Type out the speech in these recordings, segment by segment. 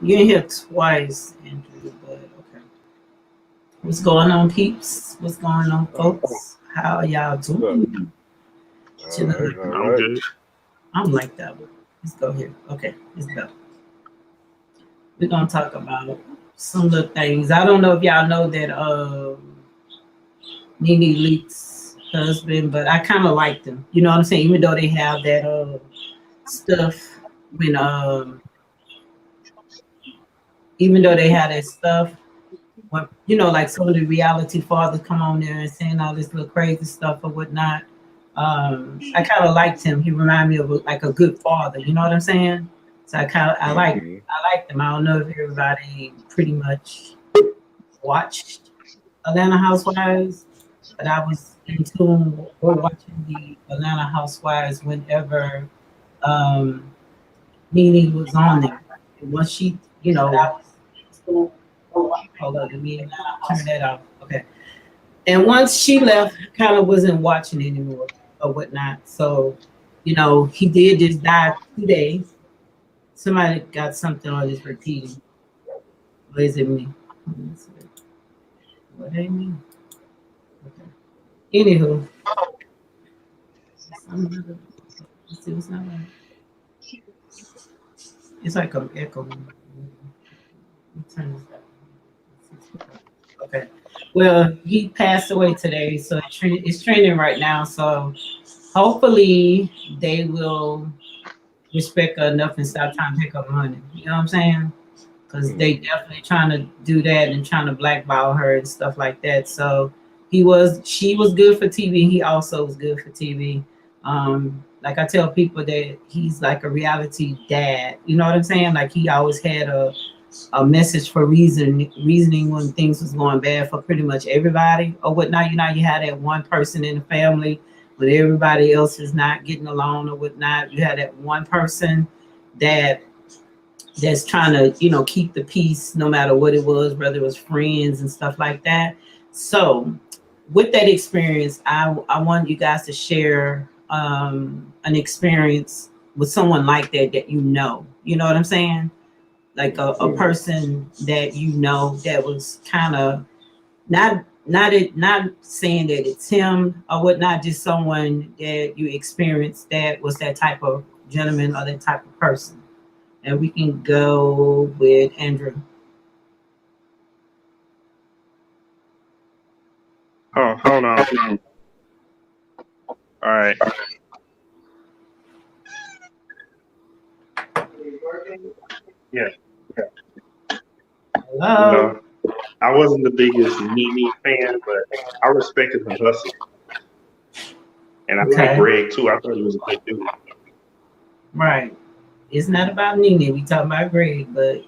You in here twice, Andrew, but okay. What's going on, peeps? What's going on, folks? How y'all What's up? doing? All Chilling right, like all I'm right. good. I'm like that one. Let's go here. Okay, let's go. We're gonna talk about some little things. I don't know if y'all know that Nene Leak's husband, but I kind of liked him. You know what I'm saying? Even though they have that stuff when even though they had that stuff when like some of the reality fathers come on there and saying all this little crazy stuff or whatnot. I kind of liked him. He reminded me of like a good father. You know what I'm saying? So Mm-hmm. I liked him. I don't know if everybody pretty much watched Atlanta Housewives, but I was in tune or watching the Atlanta Housewives whenever um, Nene was on there. And once she, hold on, let me turn that off. Okay. And once she left, I kind of wasn't watching anymore or whatnot. So, he did just die 2 days. Somebody got something on this repeating. Or is it me? What ain't me? Okay. Anywho, let's see what's not right. It's like an echo. Turn this down. Okay. Well, he passed away today, so it's trending right now. So hopefully they will respect her enough and stop trying to pick up money. You know what I'm saying? Because they Mm-hmm. definitely trying to do that and trying to blackball her and stuff like that. So she was good for TV. He also was good for TV. Like I tell people that he's like a reality dad. You know what I'm saying? Like he always had a message for reasoning when things was going bad for pretty much everybody or whatnot. You had that one person in the family when everybody else is not getting along or whatnot. You had that one person that that's trying to keep the peace no matter what it was, whether it was friends and stuff like that. So with that experience, I want you guys to share an experience with someone like that you know what I'm saying, like a Mm-hmm. person that that was kind of not saying that it's him or whatnot, just someone that you experienced that was that type of gentleman or that type of person. And we can go with Andrew. Oh, hold on. All right. Yeah. You Hello. know, I wasn't the biggest Nene fan, but I respected her hustle, and I like Okay. Greg too. I thought he was a good dude. Right. It's not about Nene. We talking about Greg, but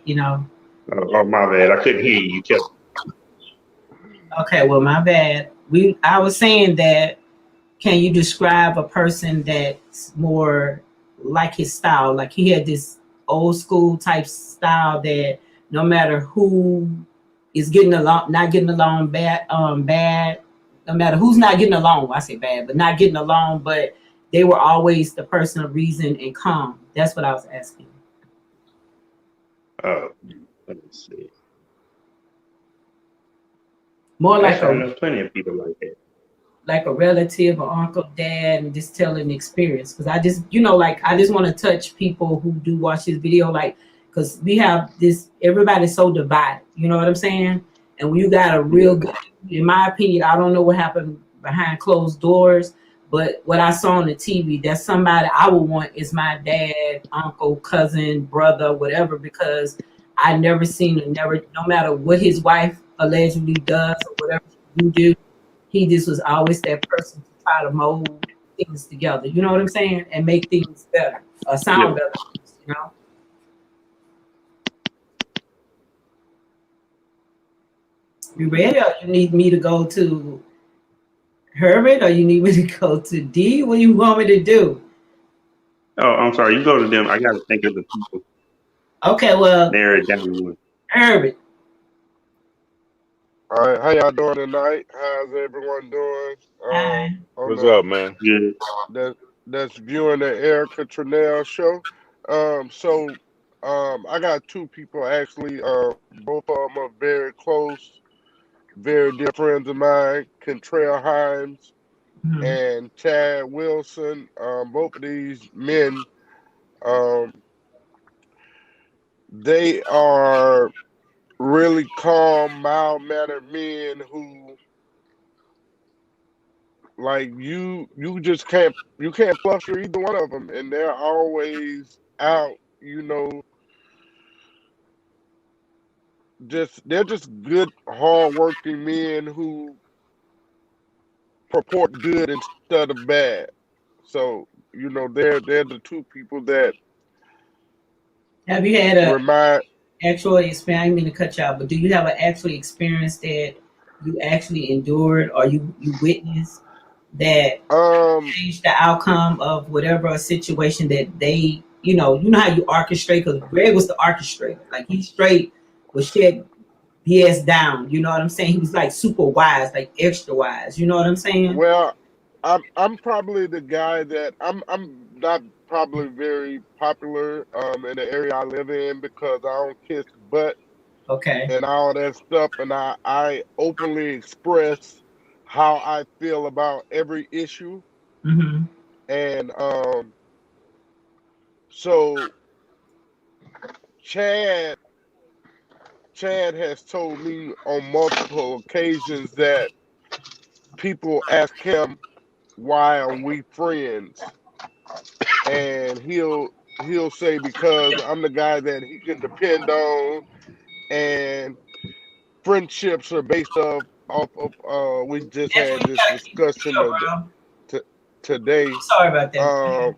Oh, my bad. I couldn't hear you. You kept. okay. Well, my bad. I was saying that. Can you describe a person that's more like his style? Like he had this old school type style that no matter who is getting along, not getting along, bad. No matter who's not getting along, I say bad, but not getting along, but they were always the person of reason and calm. That's what I was asking. Oh, let me see. More Actually, I know plenty of people like that. like a relative or uncle, dad, and just telling the experience. Because I just, like I just want to touch people who do watch this video, like, because we have this, everybody's so divided. You know what I'm saying? And when you got a real Yeah. good, in my opinion, I don't know what happened behind closed doors, but what I saw on the TV, that's somebody I would want is my dad, uncle, cousin, brother, whatever, because I never seen it, never, no matter what his wife allegedly does or whatever you do, he just was always that person to try to mold things together. You know what I'm saying? And make things better, Yeah. sound better. You know. You ready? Or you need me to go to Herbert, or you need me to go to D? What do you want me to do? Oh, I'm sorry. You go to them. I got to think of the people. Okay, well, Narrow it down to one. Herbert. All right, how y'all doing tonight? How's everyone doing? Hi. On What's the up, man? Good. that that's viewing the Erica Tranel show. So I got two people actually. Both of them are very close, very dear friends of mine. Contrail Himes Mhm. and Chad Wilson. Both of these men, um, they are really calm, mild mannered men who, like, you just can't fluster either one of them, and they're always out. You know, they're just good, hardworking men who purport good instead of bad. So they're the two people that Have you had a remind. actual experience? I didn't mean to cut you out, but do you have an actual experience that you actually endured or you witnessed that Um, changed the outcome of whatever a situation that they, you know how you orchestrate? Because Greg was the orchestrator. Like he straight was shit BS down. You know what I'm saying? He was like super wise, like extra wise. You know what I'm saying? well, I'm probably the guy that I'm not probably very popular in the area I live in because I don't kiss butt Okay. and all that stuff, and I openly express how I feel about every issue, Mm-hmm. and so Chad Chad has told me on multiple occasions that people ask him why are we friends, and he'll say because I'm the guy that he can depend on, and friendships are based off of we just That's when had you this gotta keep it discussion real, bro. t- today. I'm sorry about that. Um,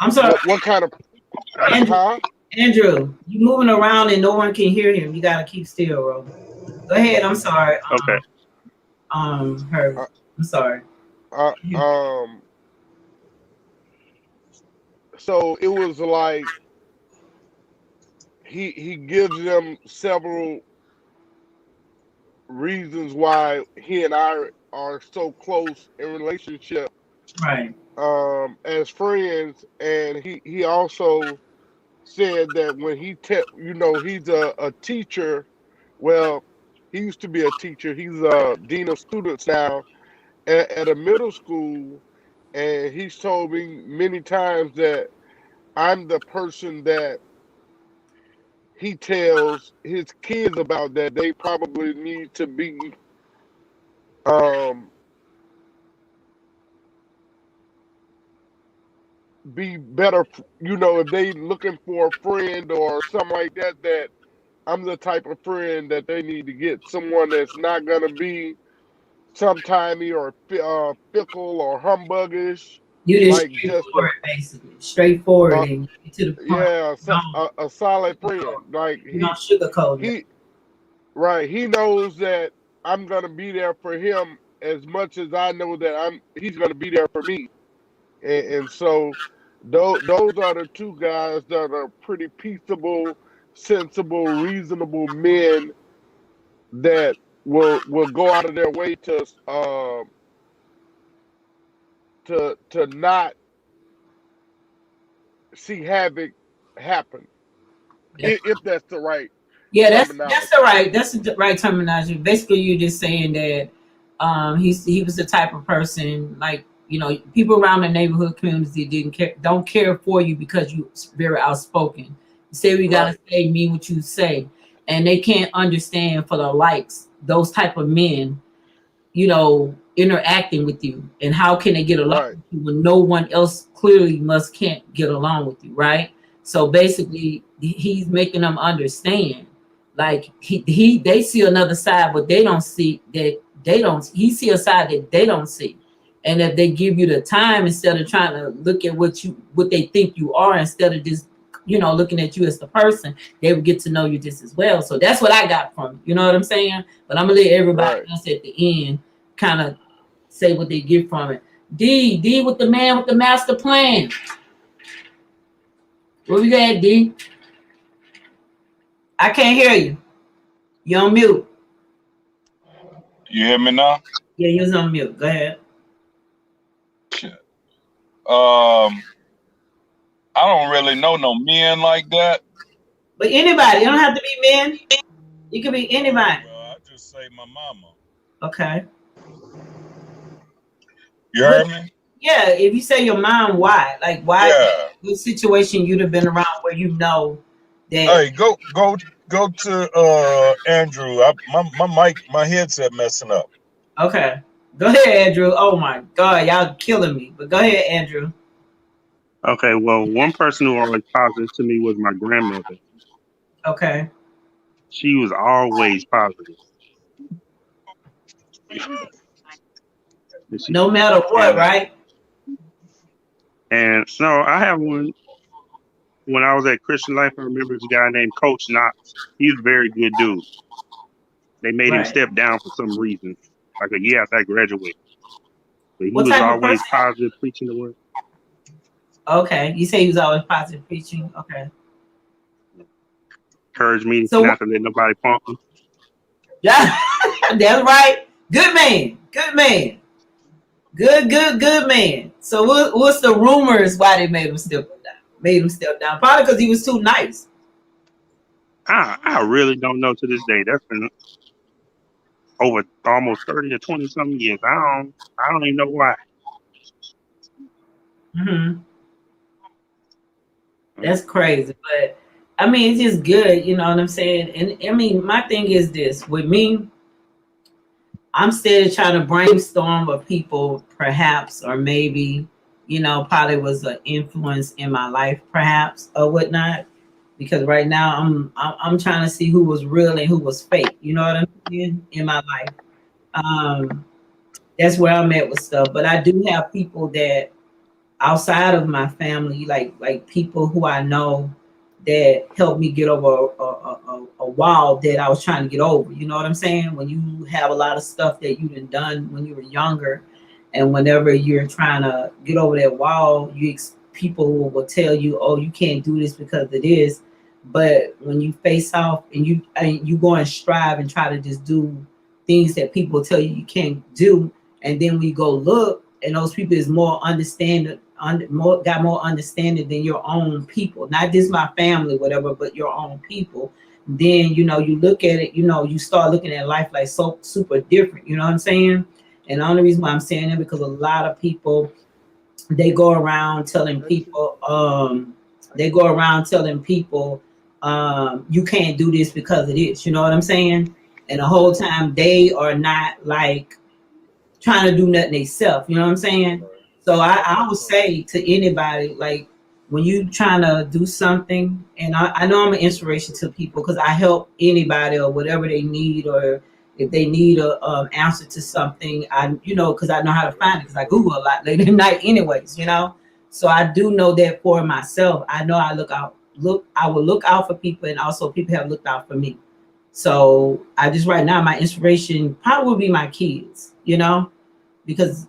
I'm sorry, what kind of Andrew. huh? Andrew, you moving around and no one can hear him. You gotta keep still, bro. Go ahead. I'm sorry. Okay. Her. Uh, I'm sorry. uh, um, so it was like he gives them several reasons why he and I are so close in relationship Right. as friends, and he also said that when he's a teacher. Well, he used to be a teacher. He's a dean of students now at a middle school, and he's told me many times that I'm the person that he tells his kids about, that they probably need to um be better, if they looking for a friend or something like that, that I'm the type of friend that they need to get, someone that's not gonna be sometimey or fickle or humbuggish, You just like just straightforward, basically. Straightforward a and get to the point. yeah, Don't a solid friend. Like you don't sugarcoat it. he right, he knows that I'm gonna be there for him as much as I know that he's gonna be there for me, and so those are the two guys that are pretty peaceable, sensible, reasonable men that will go out of their way to not see havoc happen, Yeah, if that's the right yeah, that's the terminology. right that's the right terminology. Basically, you're just saying that he was the type of person like people around the neighborhood community don't care for you because you very outspoken. You say what you gotta Right, say, mean what you say, and they can't understand for the likes those type of men interacting with you, and how can they get along right, with you when no one else clearly can't get along with you, right? So basically, he's making them understand, like they see another side, but they don't. He see a side that they don't see, and if they give you the time instead of trying to look at what they think you are, instead of just looking at you as the person, they would get to know you just as well. So that's what I got from it. You know what I'm saying? But I'm gonna let everybody right. else at the end kind of say what they get from it. D with the man with the master plan. What we got, D? I can't hear you. You on mute. You hear me now? Yeah, you was on mute. Go ahead. Um, I don't really know no men like that. But anybody, you don't have to be men. You can be anybody. Well, I just say my mama. Okay. You heard me? Yeah, if you say your mom, why? Like, why? Yeah. What situation you'd have been around where you know that? Hey, go to Andrew. My headset messing up. Okay. Go ahead, Andrew. Oh my God, y'all killing me. But go ahead, Andrew. Okay, well, one person who always positive to me was my grandmother. Okay. She was always positive. No matter what, right? And no, I have one. When I was at Christian Life, I remember this guy named Coach Knox. He's a very good dude. They made him Right. step down for some reason, like a year after I graduated. But he What was type of always person? positive, preaching the word. Okay. You say he was always positive preaching. Okay. Encouraged me So not to let nobody punk me. yeah, that's right. Good man. Good man. Good man. So what's the rumors why they made him step down? Made him step down. Probably because he was too nice. I really don't know to this day. That's been over almost 30 or 20 something years. I don't even know why. Mm-hmm. That's crazy. But I mean, it's just good, you know what I'm saying? And I mean, my thing is this with me, I'm still trying to brainstorm of people, perhaps, or maybe, you know, probably was an influence in my life, perhaps, or whatnot. Because right now I'm trying to see who was real and who was fake. You know what I'm saying? In my life. That's where I'm at with stuff. But I do have people that outside of my family, like people who I know that helped me get over a wall that I was trying to get over. You know what I'm saying? When you have a lot of stuff that you've done when you were younger, and whenever you're trying to get over that wall, people will tell you, "Oh, you can't do this because of this." But when you face off and you go and strive and try to just do things that people tell you can't do, and then we go look, and those people is more understanding, got more understanding than your own people, not just my family, whatever, but your own people. Then you look at it, you start looking at life like so super different. You know what I'm saying? And the only reason why I'm saying that because a lot of people they go around telling people, you can't do this because of this. You know what I'm saying? And the whole time they are not like trying to do nothing themselves. You know what I'm saying? So I would say to anybody, like when you trying to do something, and I know I'm an inspiration to people because I help anybody or whatever they need, or if they need a answer to something, because I know how to find it because I Google a lot late at night anyways, So I do know that for myself. I know I will look out for people, and also people have looked out for me. So I just right now my inspiration probably would be my kids, because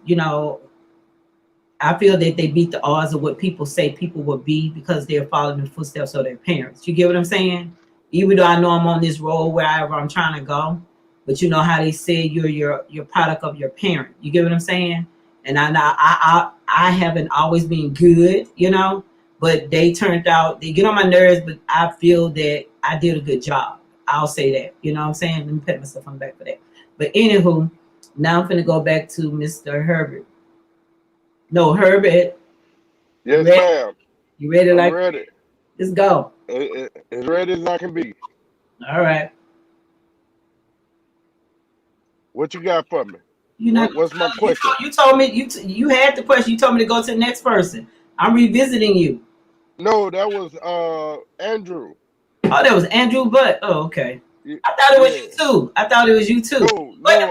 I feel that they beat the odds of what people say people will be because they're following the footsteps of their parents. You get what I'm saying? Even though I know I'm on this road wherever I'm trying to go, but you know how they say you're product of your parent. You get what I'm saying? And I haven't always been good, but they turned out, they get on my nerves, but I feel that I did a good job. I'll say that. You know what I'm saying? Let me pat myself on the back for that. But anywho, now I'm going to go back to Mr. Herbert. No, Herbert. Yes, ma'am. You ready? I'm ready. Let's go. As ready as I can be. All right. What you got for me? What's my you question? You told me you had the question. You told me to go to the next person. I'm revisiting you. No, that was Andrew. Oh, that was Andrew Butt. Oh, okay. I thought it was you too. No,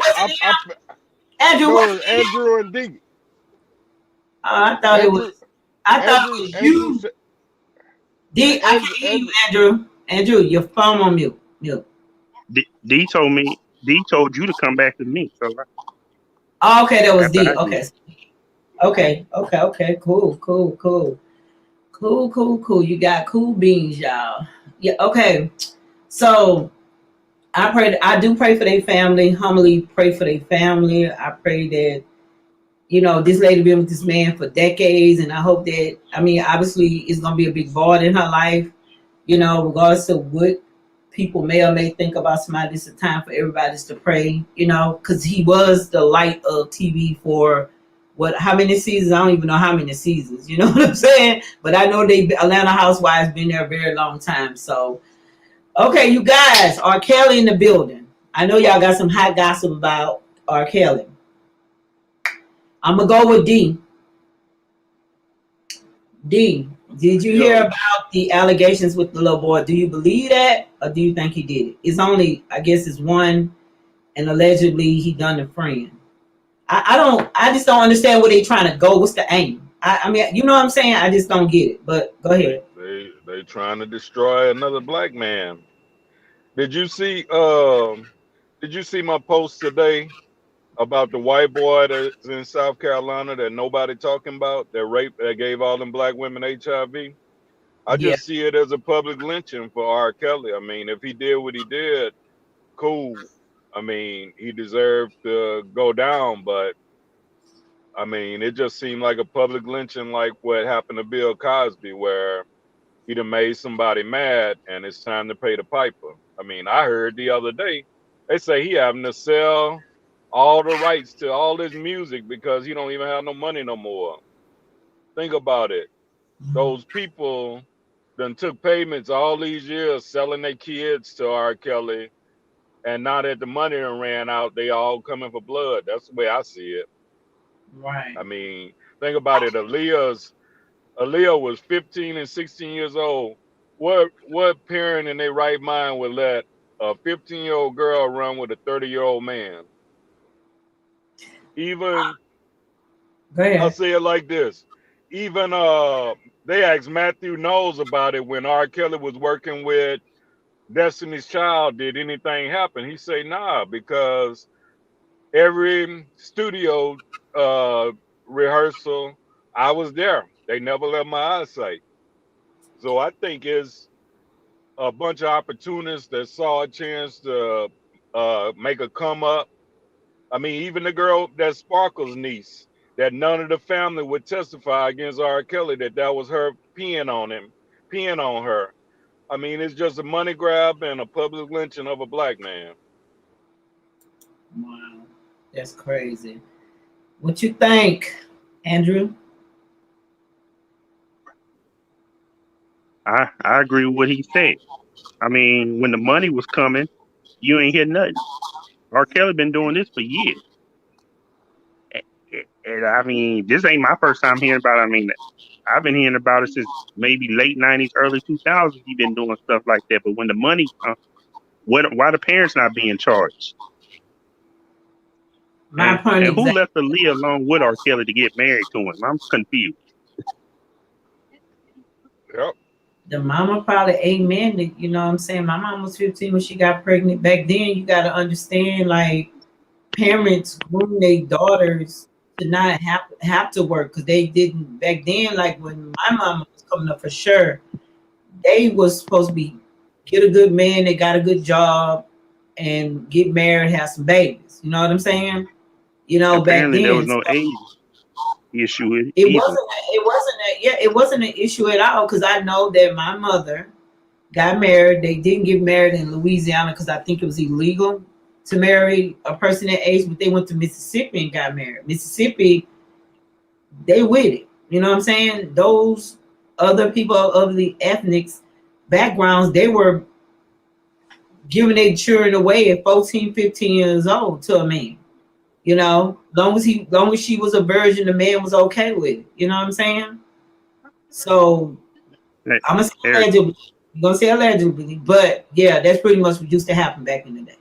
Andrew. No, it's Andrew and D. I thought it was you. D, I can't hear you, Andrew. Andrew, your phone on mute. D told you to come back to me. So oh, okay, that was D. Okay. Cool. You got cool beans, y'all. Yeah, okay. So I do pray for their family, humbly pray for their family. I pray that you know, this lady been with this man for decades, and I hope that, I mean, obviously it's gonna be a big void in her life, you know, regardless of what people may or may think about somebody. It's a time for everybody to pray, you know, because he was the light of TV for what, how many seasons? I don't even know how many seasons, you know what I'm saying? But I know they Atlanta Housewives been there a very long time. So okay, you guys, R. Kelly in the building. I know y'all got some hot gossip about R. Kelly. I'm gonna go with D. D, did you hear Yo, about the allegations with the little boy? Do you believe that, or do you think he did it? It's only, I guess, it's one, and allegedly he done a friend. I don't, I just don't understand where they trying to go. What's the aim? I mean, you know what I'm saying? I just don't get it. But go They ahead. they trying to destroy another black man. Did you see did you see my post today about the white boy that's in South Carolina that nobody talking about, that raped, that gave all them black women HIV? I Yeah. just see it as a public lynching for R. Kelly. I mean, if he did what he did, cool. I mean, he deserved to go down, but I mean, it just seemed like a public lynching, like what happened to Bill Cosby, where he done made somebody mad and it's time to pay the piper. I mean, I heard the other day they say he having to sell all the rights to all this music because he don't even have no money no more. Think about it. Those people done took payments all these years selling their kids to R. Kelly, and now that the money done ran out, they all coming for blood. That's the way I see it. Right. I mean, think about it. Aaliyah was 15 and 16 years old. What parent in their right mind would let a 15-year-old girl run with a 30-year-old man? Even Go I'll ahead. say it like this. Even they asked Matthew Knowles about it when R. Kelly was working with Destiny's Child. Did anything happen? He say nah, because every studio uh rehearsal I was there. They never left my eyesight. So I think it's a bunch of opportunists that saw a chance to make a come up. I mean, even the girl that Sparkle's niece, that none of the family would testify against R. Kelly that that was her peeing on him, peeing on her. I mean, it's just a money grab and a public lynching of a black man. Wow. That's crazy. What you think, Andrew? I agree with what he said. I mean, when the money was coming, you ain't hear nothing. R. Kelly been doing this for years. And I mean, this ain't my first time hearing about it. I mean, I've been hearing about it since maybe late '90s, early 2000s. He been doing stuff like that. But when the money, why the parents not being charged? My point And who exactly. left Aaliyah along with R. Kelly to get married to him? I'm confused. Yep. The mama probably amen. You know what I'm saying? My mom was 15 when she got pregnant. Back then, you got to understand, like, parents groom their daughters to not have to work because they didn't back then. Like when my mama was coming up, for sure, they was supposed to be get a good man, they got a good job, and get married, have some babies. You know what I'm saying? You know, back Apparently, there was then. no age issue It either. wasn't. It wasn't an issue at all because I know that my mother got married. They didn't get married in Louisiana because I think it was illegal to marry a person that age, but they went to Mississippi and got married. Mississippi, they with it. You know what I'm saying? Those other people of the ethnics backgrounds, they were giving their children away at 14, 15 years old to a man. You know, long as she was a virgin, the man was okay with it. You know what I'm saying? So Hey, I'm gonna say Eric, allegedly. I'm gonna say allegedly, but yeah, that's pretty much what used to happen back in the day.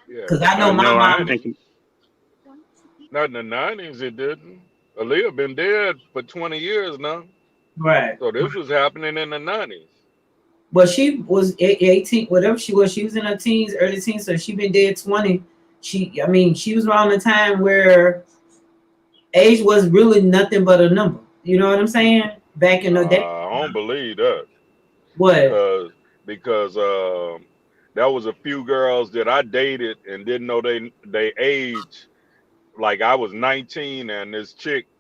Yeah. Because I know I my know. I mom. think Not in the 90s, it didn't. Aaliyah been dead for 20 years now. Right. So this was happening in the 90s. But she was 18, whatever she was. She was in her teens, early teens, so she been dead 20. I mean, she was around the time where age was really nothing but a number. You know what I'm saying? Back in the day. I don't believe that What? because because there was a few girls that I dated and didn't know they age like I was 19 and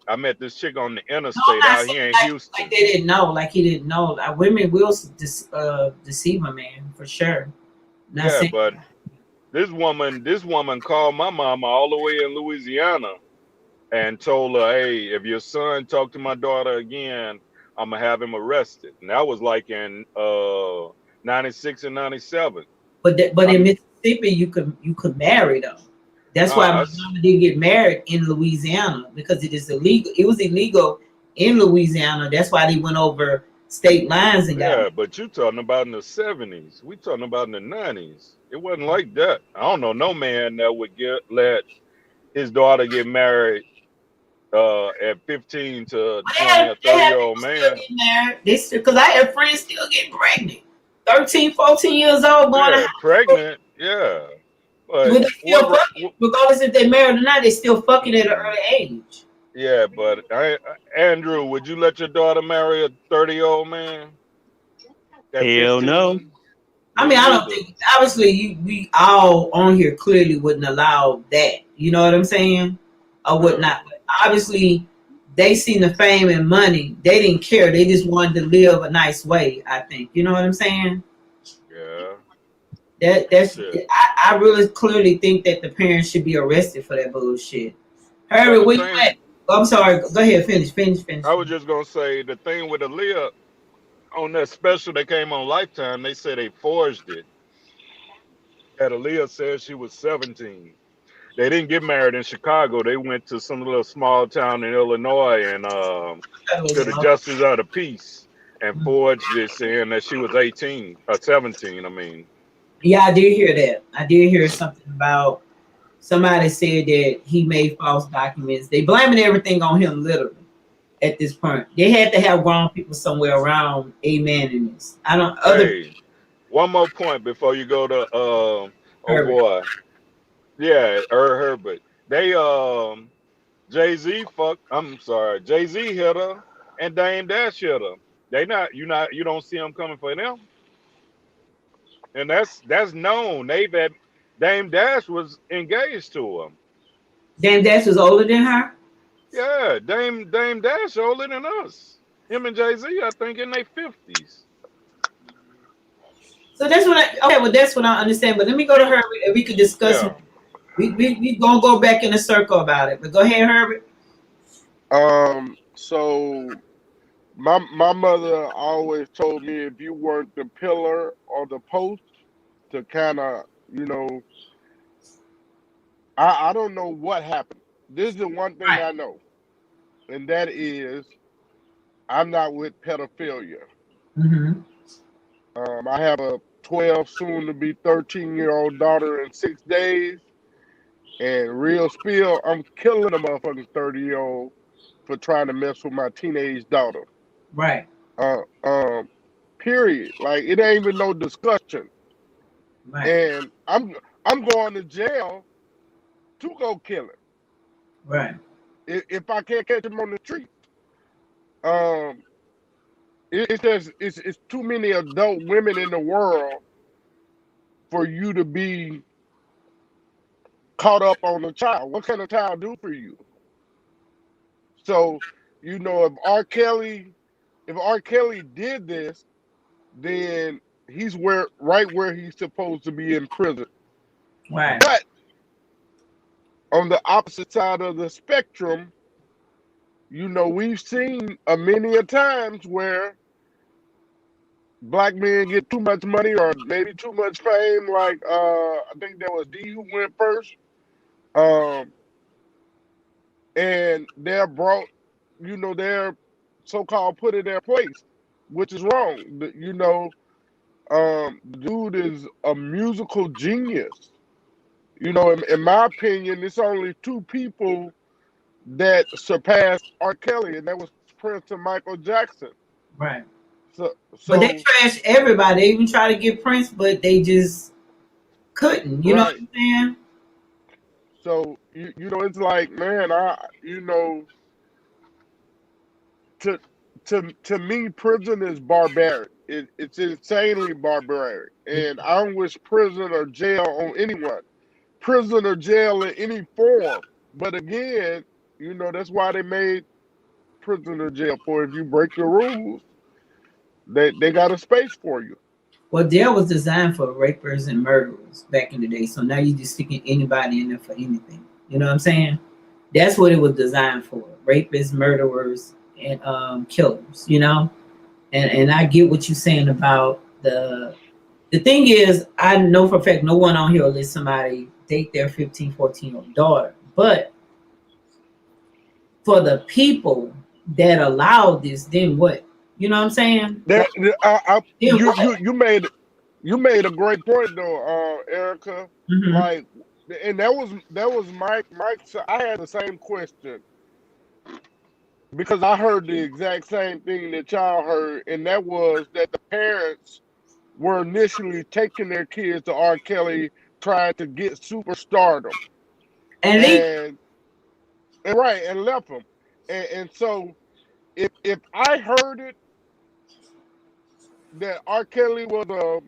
I met this chick on the No, I'm interstate not out saying here in like Houston. they didn't know, like he didn't know. Like women will deceive a man for sure. Not Yeah, saying but this woman called my mama all the way in Louisiana and told her, "Hey, if your son talk to my daughter again, I'm gonna have him arrested." And that was like in 96 and 97. but I, in Mississippi you could marry though. That's why nah, my mama didn't get married in Louisiana because it is illegal. It was illegal in Louisiana. That's why they went over state lines and got yeah, married. but you talking about in the 70s. We talking about in the 90s. It wasn't like that. I don't know no man that would let his daughter get married at 15 to But 20 or they 30 have year old people still man. getting married. They still because I have friends still getting pregnant. 13, 14 years old going to Yeah, high school. pregnant. Yeah, but But they still fucking. Regardless if they married or not, they still fucking at an mm, early age. yeah, but Andrew, would you let your daughter marry a 30-year-old man at Hell no. 15? I Me mean, I don't neither. think obviously we all on here clearly wouldn't allow that. You know what I'm saying? Or Yeah, whatnot. But obviously they seen the fame and money. They didn't care. They just wanted to live a nice way, I think. You know what I'm saying? yeah. That's Shit. I really clearly think that the parents should be arrested for that bullshit. Well, Harry, the where you at? thing Oh, I'm sorry. Go ahead. Finish. I was just gonna say, the thing with Aaliyah on that special that came on Lifetime, they said they forged it. That Aaliyah said she was 17. They didn't get married in Chicago. They went to some little small town in Illinois and That was to a the long. justice of the peace and forged it saying that she was 18 or 17. I mean, Yeah, I did hear that. I did hear something about somebody said that he made false documents. They blaming everything on him, literally. At this point, they had to have grown people somewhere around amen in this. I don't other hey, one more point before you go to oh Herbert. boy, yeah, Herbert. They Jay-Z fuck. I'm sorry, Jay-Z hit her and Dame Dash hit her. They not you don't see them coming for them, and that's known. Dame Dash was engaged to him. Dan Dash was older than her. Yeah, Dame Dash older than us. Him and Jay-Z, I think, in their 50s. So that's what I okay, well that's what I understand. But let me go to Herbert and we could discuss Yeah. we gonna go back in a circle about it. But go ahead, Herbert. So my mother always told me if you weren't the pillar or the post to kind of, you know, I don't know what happened. This is the one thing Right. I know, and that is I'm not with pedophilia. Mm-hmm. I have a 12, soon to be 13-year-old daughter in 6 days, and real spill, I'm killing a motherfucking 30-year-old for trying to mess with my teenage daughter. Right. Uh, um, period. Like it ain't even no discussion. Right. And I'm going to jail to go kill him Right. if I can't catch him on the street. Um, it's just it's too many adult women in the world for you to be caught up on a child. What can a child do for you? So, if R. Kelly did this, then he's right where he's supposed to be in prison. Right. But on the opposite side of the spectrum, we've seen many a times where black men get too much money or maybe too much fame. Like I think that was D who went first. Um, and they're brought, they're so-called put in their place, which is wrong. Dude is a musical genius. In my opinion, it's only two people that surpassed R. Kelly, and that was Prince and Michael Jackson. Right. So, But they so trashed everybody. They even tried to get Prince, but they just couldn't. You know what right. I'm saying? So it's like, man, to to me, prison is barbaric. It's insanely barbaric, and I don't wish prison or jail on anyone. Prison or jail in any form But again, you know, that's why they made prisoner jail for if you break the rules, they got a space for you. Well, jail was designed for rapers and murderers back in the day. So now you're just sticking anybody in there for anything. You know what I'm saying? That's what it was designed for. Rapists, murderers, and killers, you know? And I get what you're saying about the thing is, I know for a fact no one on here will let somebody date their 15, 14-year-old daughter. But for the people that allow this, then what? You know what I'm saying? You made a great point though, Erica. Mm-hmm. Like, and that was Mike. I had the same question because I heard the exact same thing that y'all heard, and that was that the parents were initially taking their kids to R. Kelly, trying to get superstardom, and right, and left them, and so if I heard it that R. Kelly was a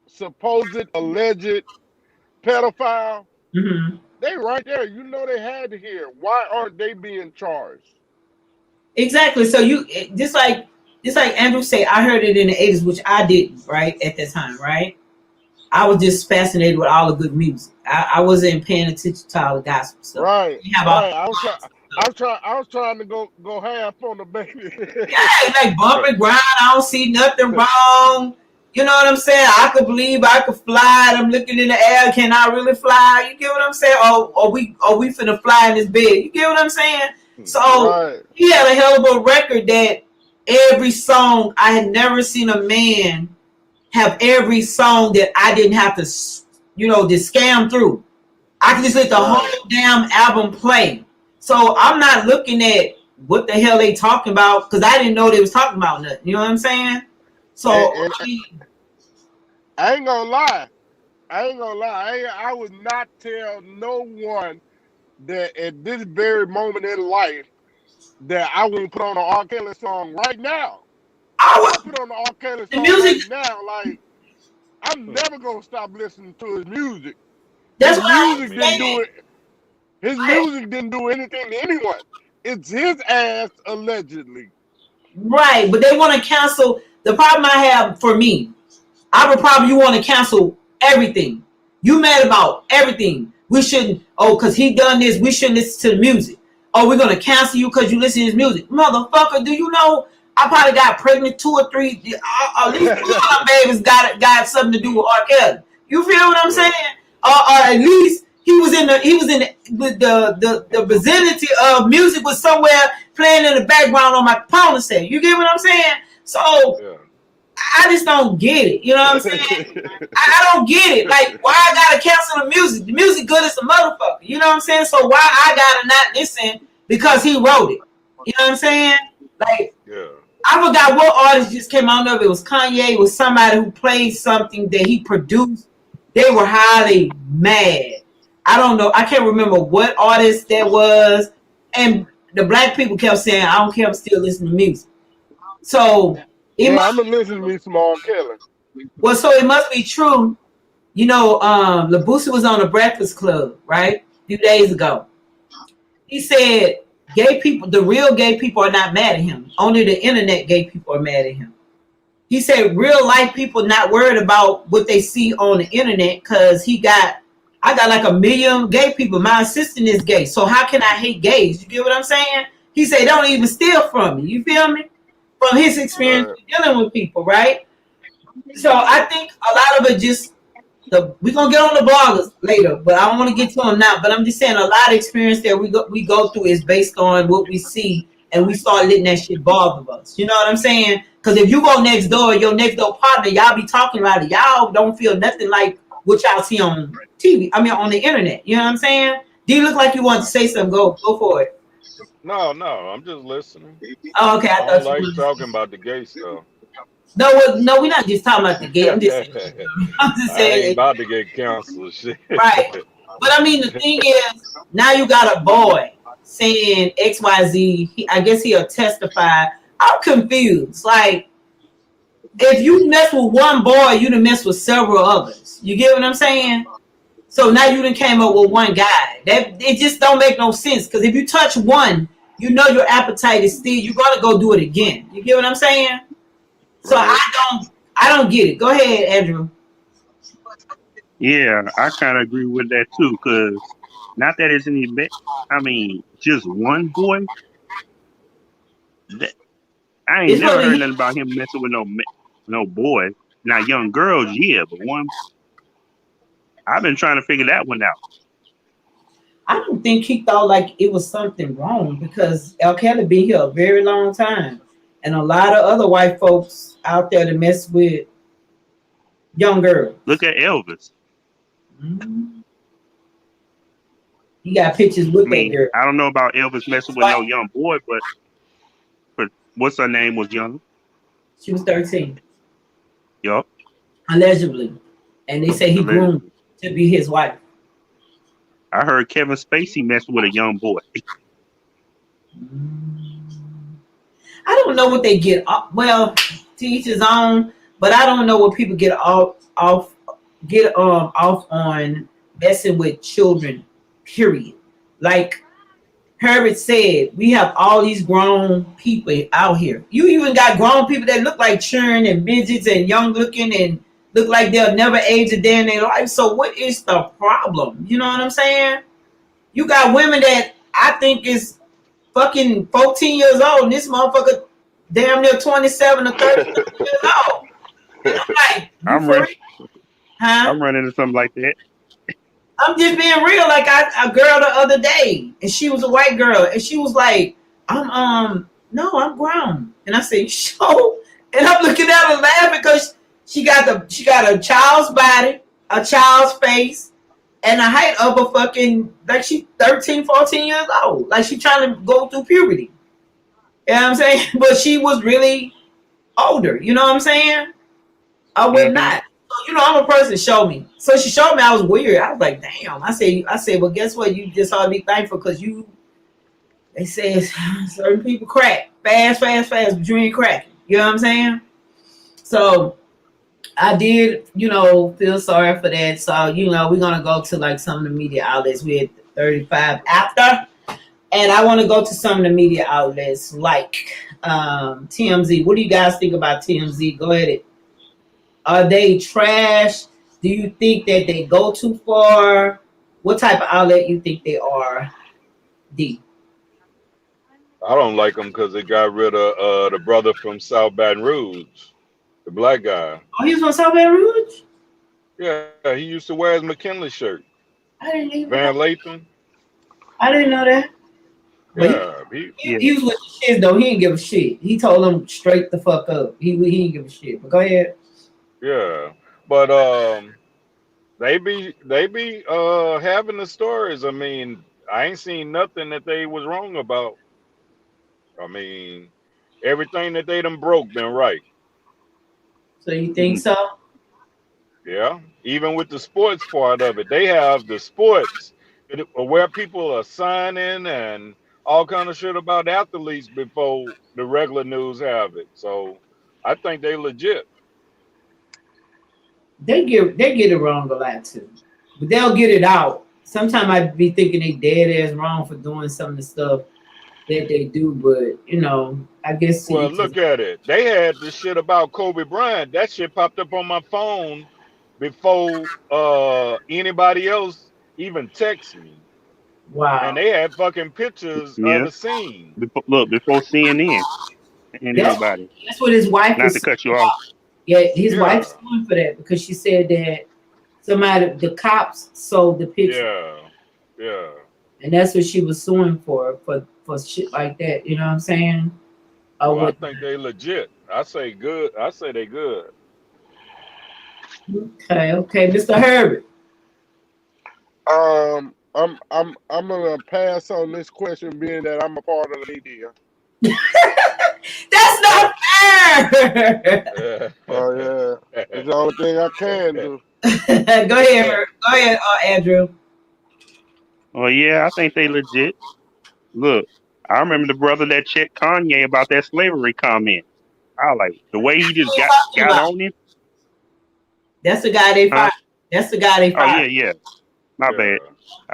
supposed alleged pedophile, Mm-hmm. they right there. You know they had to hear. Why aren't they being charged? Exactly. So you just like Andrew said, I heard it in the 80s, which I didn't, right, at that time, right? I was just fascinated with all the good music. I wasn't paying attention to all the gospel stuff. Right. I was trying to go half on the baby. Yeah, like bump and grind. I don't see nothing wrong. You know what I'm saying? I could believe I could fly. I'm looking in the air. Can I really fly? You get what I'm saying? Or we finna fly in this bed. You get what I'm saying? So Right. he had a hell of a record that every song, I had never seen a man have every song that I didn't have to, just scam through. I could just let the whole damn album play. So I'm not looking at what the hell they talking about because I didn't know they was talking about nothing. You know what I'm saying? So And I ain't gonna lie. I would not tell no one that at this very moment in life that I wouldn't put on an R. Kelly song right now. I would put on the R. Kelly song right now. Like, I'm never gonna stop listening to his music. That's His what music didn't do it. His music didn't do anything to anyone. It's his ass allegedly. Right, but they want to cancel. The problem I have for me, you want to cancel everything. You mad about everything. We shouldn't. Oh, because he done this. We shouldn't listen to the music. Oh, we're gonna cancel you because you listen to his music, motherfucker. Do you know I probably got pregnant 2 or 3? At least 2 of my babies got something to do with R. Kelly. You feel what I'm saying? Or at least he was in the vicinity of music was somewhere playing in the background on my porn set. You get what I'm saying? So I just don't get it. You know what I'm saying? I don't get it. Like, why I gotta cancel the music? The music good as a motherfucker. You know what I'm saying? So why I gotta not listen because he wrote it? You know what I'm saying? Like, I forgot what artist just came out of it. It was Kanye. It was somebody who played something that he produced. They were highly mad. I don't know. I can't remember what artist that was. And the black people kept saying, I don't care, I'm still listening to music. So I'm gonna listen to me some R. Kelly. Well, so it must be true. You know, LaBoosie was on the Breakfast Club, right? A few days ago. He said gay people, the real gay people are not mad at him. Only the internet gay people are mad at him. He said real life people not worried about what they see on the internet because I got like 1 million gay people. My assistant is gay. So how can I hate gays? You get what I'm saying? He said, don't even steal from me. You feel me? From his experience dealing with people, right? So I think a lot of it just, we're going to get on the bloggers later, but I don't want to get to them now. But I'm just saying a lot of experience that we go through is based on what we see and we start letting that shit bother us. You know what I'm saying? Because if you go next door, your next door partner, y'all be talking about it. Y'all don't feel nothing like what y'all see on TV. I mean, on the internet. You know what I'm saying? Do you look like you want to say something? Go for it. No, I'm just listening. Oh, okay. I don't like talking about the gay stuff. No, we're not just talking about the gay. I'm just saying. I ain't about to get canceled. Shit. Right. But I mean, the thing is, now you got a boy saying XYZ. I guess he'll testify. I'm confused. Like, if you mess with one boy, you done mess with several others. You get what I'm saying? So now you done came up with one guy. That it just don't make no sense. Because if you touch one, you know your appetite is still. You're gonna go do it again. You get what I'm saying? So Right. I don't get it. Go ahead, Andrew. Yeah, I kind of agree with that too. Cause not that it's any bad. I mean, just one boy. That, I ain't It's never heard really nothing about him messing with no boy. Now young girls, yeah, but one. I've been trying to figure that one out. I don't think he thought like it was something wrong because L. Kelly been here a very long time, and a lot of other white folks out there to mess with young girls. Look at Elvis. Mhm. He got pictures I with that mean, girl. I don't know about Elvis messing with no young boy, but what's her name was young. She was 13, Yup, allegedly, and they say he groomed allegedly. to be his wife. I heard Kevin Spacey messed with a young boy. I don't know what they get. Well, to each his own, but I don't know what people get off on messing with children. Period. Like Herbert said, we have all these grown people out here. You even got grown people that look like churn and midgets and young looking and look like they'll never age a day in their life. So what is the problem? You know what I'm saying? You got women that I think is fucking 14 years old, and this motherfucker damn near 27 or 30 years old. Like, you I'm for run, real? Huh? I'm running into something like that. I'm just being real. Like a girl the other day, and she was a white girl, and she was like, no, I'm grown. And I said, so? And I'm looking at her laughing because she got a child's body, a child's face, and a height of a fucking, like she 13, 14 years old. Like she trying to go through puberty. You know what I'm saying? But she was really older. You know what I'm saying? I would Hmm. not. So, I'm a person. Show me. So she showed me. I was weird. I was like, damn. I said, well, guess what? You just ought to be thankful because they say certain people crack fast, but you ain't cracking. You know what I'm saying? So I did, feel sorry for that. So, we're going to go to like some of the media outlets. We're at 35 after. And I want to go to some of the media outlets like TMZ. What do you guys think about TMZ? Go ahead. Are they trash? Do you think that they go too far? What type of outlet you think they are? D. I don't like them because they got rid of the brother from South Baton Rouge, the black guy. Oh, he's from South Baton Rouge? Yeah, he used to wear his McKinley shirt. I didn't even Van know. Lathan. I didn't know that. But Yeah, he was with the shit though. He didn't give a shit. He told them straight the fuck up. He didn't give a shit. But go ahead. yeah. But they be having the stories. I mean, I ain't seen nothing that they was wrong about. I mean, everything that they done broke been right. So you think so? Yeah. Even with the sports part of it, they have the sports where people are signing and all kind of shit about athletes before the regular news have it. So I think they legit. They get it wrong a lot too. But they'll get it out. Sometimes I be thinking they dead ass wrong for doing some of the stuff that they do, but I guess Well, look at it. They had this shit about Kobe Bryant. That shit popped up on my phone before anybody else even text me. wow. And they had fucking pictures of Yeah. the scene. Before CNN and That's, everybody. that's what his wife Not was to cut you off. Yeah, his Yeah. wife's suing for that because she said that the cops sold the picture. Yeah. And that's what she was suing for shit like that. You know what I'm saying? Well, I think they legit. I say good. I say they good. Okay, Mr. Herbert. I'm gonna pass on this question, being that I'm a part of the media. That's not fair. Oh yeah, it's the only thing I can do. Go ahead, Andrew. Well, yeah, I think they legit. Look, I remember the brother that checked Kanye about that slavery comment. I was like the way he just got on him. That's the guy they Huh? fired. That's the guy they Oh yeah, fired. yeah. My Yeah. bad. Go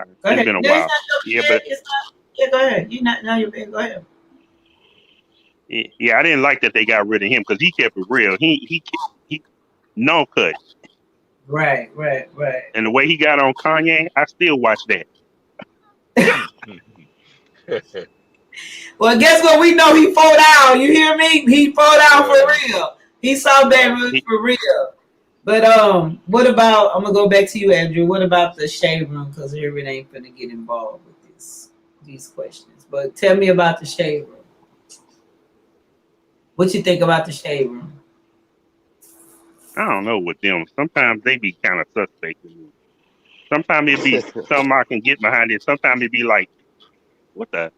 It's ahead. been a No, while. it's not your Yeah, bad. but It's not. Yeah, go ahead. You not now your bad. Go ahead. yeah, I didn't like that they got rid of him because he kept it real. He no cut, Right. and the way he got on Kanye, I still watch that. Well, guess what? We know he fought out. You hear me? He fought out Yeah. for real. He saw that room He, for real. But what about? I'm gonna go back to you, Andrew. What about the shade room? Because here it ain't gonna get involved with these questions. But tell me about the shade room. What you think about the shade room? I don't know with them. Sometimes they be kind of suspect to me. Sometimes it be something I can get behind it. Sometimes it be like, what the?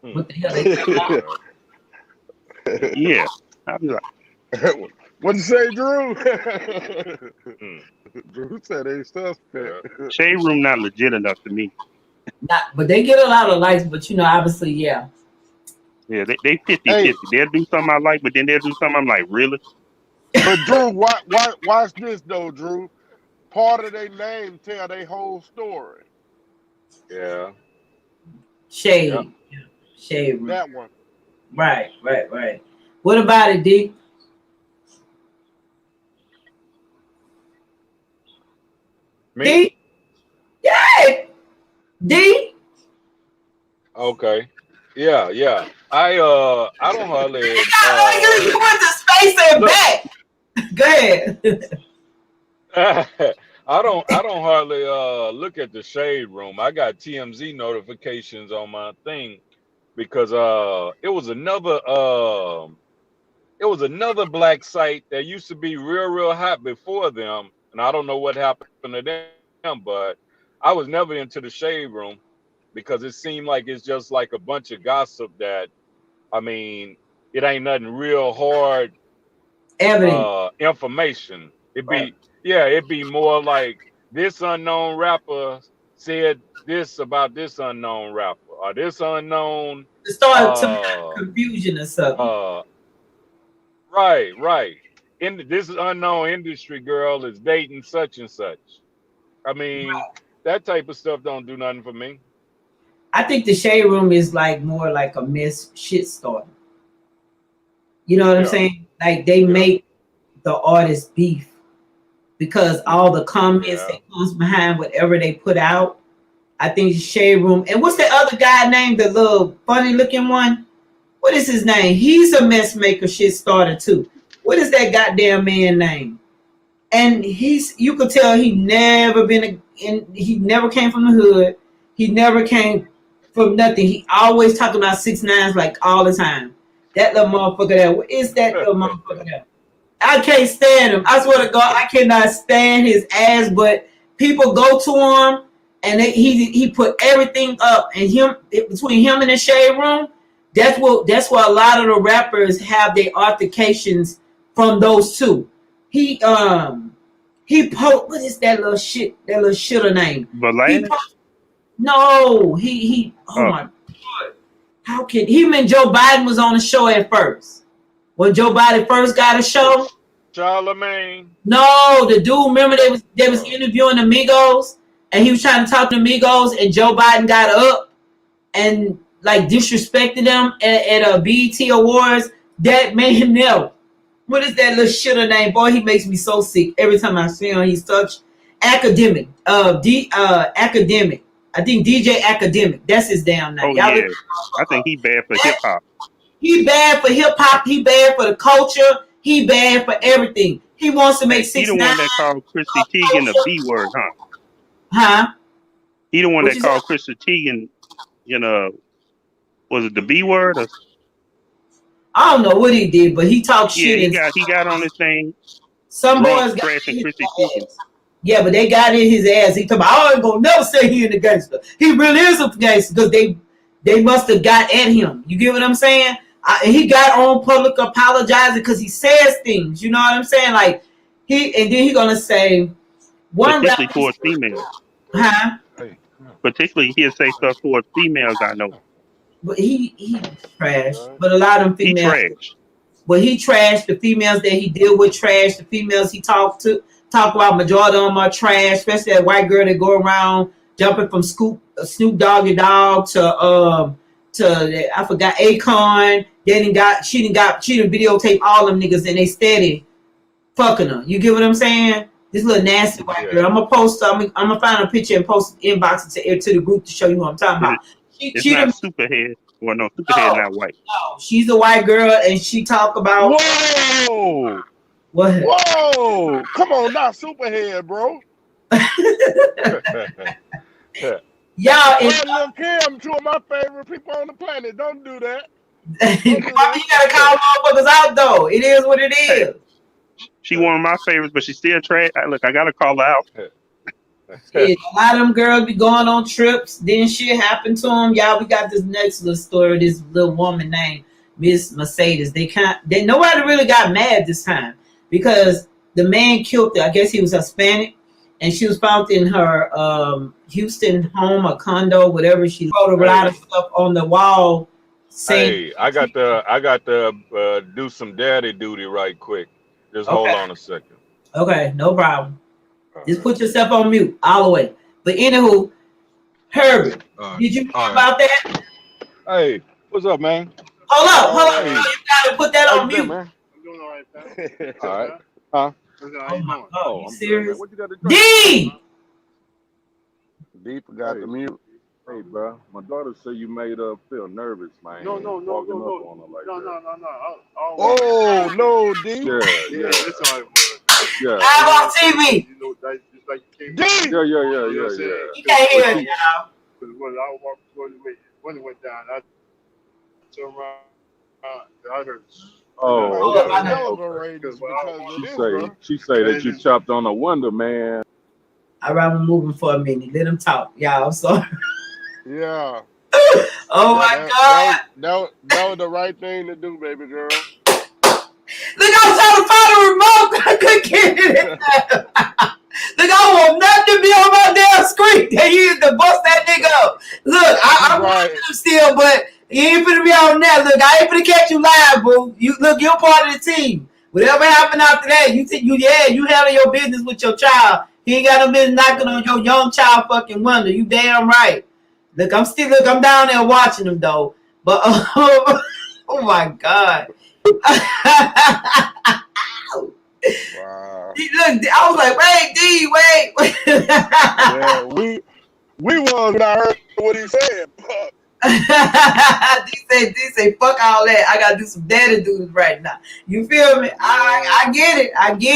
What the hell they talking about? Yeah. I be like, What'd you say, Drew? Drew said they suspect. Shade Room not legit enough to me. But they get a lot of likes. But obviously, yeah. Yeah, they 50-50. Hey, They'll do something I like, but then they'll do something I'm like, really? but Drew, watch this though, Drew. Part of their name tell their whole story. Yeah. Shade. Yeah. Shade room. That one. Right. What about it, D? Me? D? Yeah. D? Okay. Yeah. I don't hardly You went to space and back. Go ahead. I don't hardly look at the shade room. I got TMZ notifications on my thing because it was another black site that used to be real hot before them, and I don't know what happened to them, but I was never into the shade room because it seemed like it's just like a bunch of gossip that, I mean, it ain't nothing real hard Evidence. information. Right. It'd be more like this unknown rapper said this about this unknown rapper, or this unknown To start some kind of confusion or something. right. This unknown industry girl is dating such and such. I mean, that type of stuff don't do nothing for me. I think the shade room is like more like a mess shit starter. You know what I'm Yeah. saying? Like they make the artist beef because all the comments that comes behind whatever they put out. I think shade room. And what's the other guy named? The little funny looking one? What is his name? He's a mess maker shit starter too. What is that goddamn man name? And you could tell he never he never came from the hood. He never came from nothing. He always talking about 6ix9ine like all the time. That little motherfucker there. What is that little motherfucker there? I can't stand him. I swear to God, I cannot stand his ass. But people go to him, and he put everything up, and between him and the shade room, that's what a lot of the rappers have their altercations from those two. What is that little shit? That little shitter name? Valana? Oh my God. How can him and Joe Biden was on the show at first? When Joe Biden first got a show? Charlemagne. No, the dude, remember they was interviewing the Migos, and he was trying to talk to the Migos, and Joe Biden got up and like disrespected them at BET Awards. That made him know. What is that little shitter name? Boy, he makes me so sick every time I see him. He's such academic. Academic. I think DJ Academic. That's his damn name. Oh, yeah. I think he bad for hip hop. He bad for hip hop. He bad for the culture. He bad for everything. He wants to make 6ix9ine. He the one that called Chrissy Teigen the B word, huh? Huh? He the one that called Chrissy Teigen, was it the B word? Or? I don't know what he did, but he talked shit. Yeah, he got on this thing. Some boys got in his ass. Yeah, but they got in his ass. He told me, I ain't gonna never say he in the gangster. He really is a gangster because they must have got at him. You get what I'm saying? He got on public apologizing because he says things. You know what I'm saying? Like and then he gonna say particularly towards females. Huh? Particularly he'll say stuff towards females. I know. But he trashed. But a lot of them females. He trashed. But he trashed the females that he deal with. Trashed the females he talked to talk about majority of them are trash, especially that white girl that go around jumping from Snoop Doggy Dogg to I forgot Akon. She done videotape all them niggas and they steady fucking her. You get what I'm saying? This little nasty white girl. I'm gonna find a picture and post inbox it to the group to show you what I'm talking about. It's not Superhead. Well, no, Superhead not white. No, she's a white girl and she talk about Whoa! what? Whoa! Come on, not Superhead, bro. Y'all, Lil Kim, two of my favorite people on the planet. Don't do that. you gotta call motherfuckers out though. It is what it is. She one of my favorites, but she still trash. Look, I gotta call her out. Shit, a lot of them girls be going on trips, then shit happen to them. Y'all, we got this next little story. This little woman named Miss Mercedes. Nobody really got mad this time because the man killed her. I guess he was Hispanic, and she was found in her Houston home or condo, whatever. She wrote a lot of stuff on the wall saying, "Hey, I got to do some daddy duty right quick. Just hold on a second." Okay, no problem. Just put yourself on mute all the way. But anywho, Herbert, did you know about that? Hey, what's up, man? Hold up. You gotta put that on mute. Man? I'm doing all right, pal. All right. Huh? How you doing? Oh, I'm serious? good, what you got to drink? D! Deep got the mute. Hey, bro, my daughter said you made her feel nervous, man. No. Walking up on her like that. No. Oh, no, D. Yeah. That's all right, bro. Yeah. I'm on TV. You know, that's just like you came. D! Yeah. You know what I'm saying? You can't hear it, y'all. Because when I walked when it went down, I turned around. I heard. Oh, Man, I you know. got Raiders because of this, bro. she say that you chopped on a window, man. All right, I'm moving for a minute. Let them talk, y'all. I'm sorry. Yeah. Oh my God. That was the right thing to do, baby girl. Look, I was trying to find a remote. I couldn't get it. Look, I want nothing to be on my damn screen. They used to bust that nigga up. Look, I'm Right. watching him still, but you ain't finna be on that. Look, I ain't finna catch you live, boo. You're part of the team. Whatever happened after that, you handle your business with your child. He ain't got no business knocking on your young child fucking window. You damn right. Look, I'm down there watching them though. But oh my God. Wow. Look, I was like, wait. Yeah, we was when I heard what he said. They say, fuck all that. I gotta do some daddy duties right now. You feel me? I get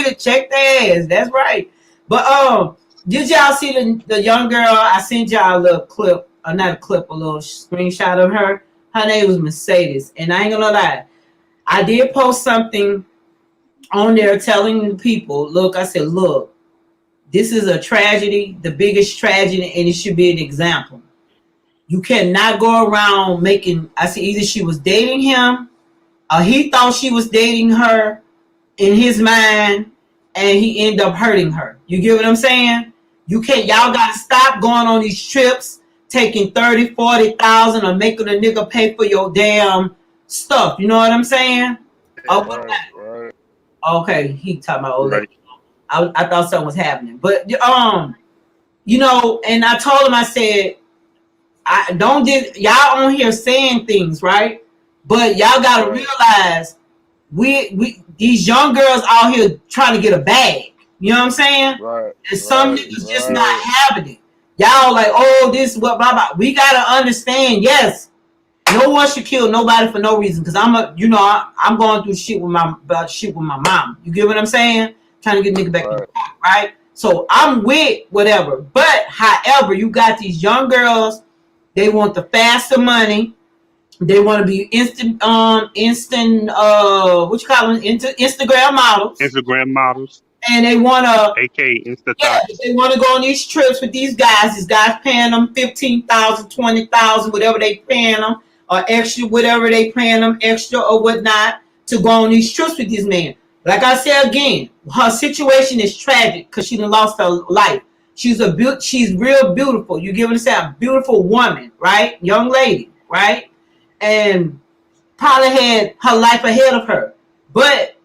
it. Check their ass. That's right. But did y'all see the young girl? I sent y'all a little clip, not a clip, a little screenshot of her. Her name was Mercedes, and I ain't gonna lie. I did post something on there telling people, look, I said, look, this is a tragedy, the biggest tragedy, and it should be an example. You cannot go around making, I said, either she was dating him or he thought she was dating her in his mind and he ended up hurting her. You get what I'm saying? Y'all got to stop going on these trips, taking 30, 40,000 or making a nigga pay for your damn stuff. You know what I'm saying? Right. Okay, he talking about Right. I thought something was happening. But you know, and I told him, I said, y'all on here saying things, right? But y'all gotta realize we these young girls out here trying to get a bag. You know what I'm saying? Right. And some niggas just not having it. Y'all like, oh, this is what blah blah. We gotta understand, yes. No one should kill nobody for no reason. Cause I'm going through shit with my mom. You get what I'm saying? Trying to get nigga back in the park, right? So I'm with whatever. But however, you got these young girls, they want the faster money. They want to be instant what you call them? Instagram models. Instagram models, And they want to, aka Insta yeah, they want to go on these trips with these guys. These guys paying them $15,000, $20,000, whatever they paying them, or extra, whatever they paying them, extra or whatnot, to go on these trips with these men. Like I said again, her situation is tragic because she done lost her life. She's real beautiful. You give it a say, beautiful woman, right? Young lady, right? And probably had her life ahead of her. But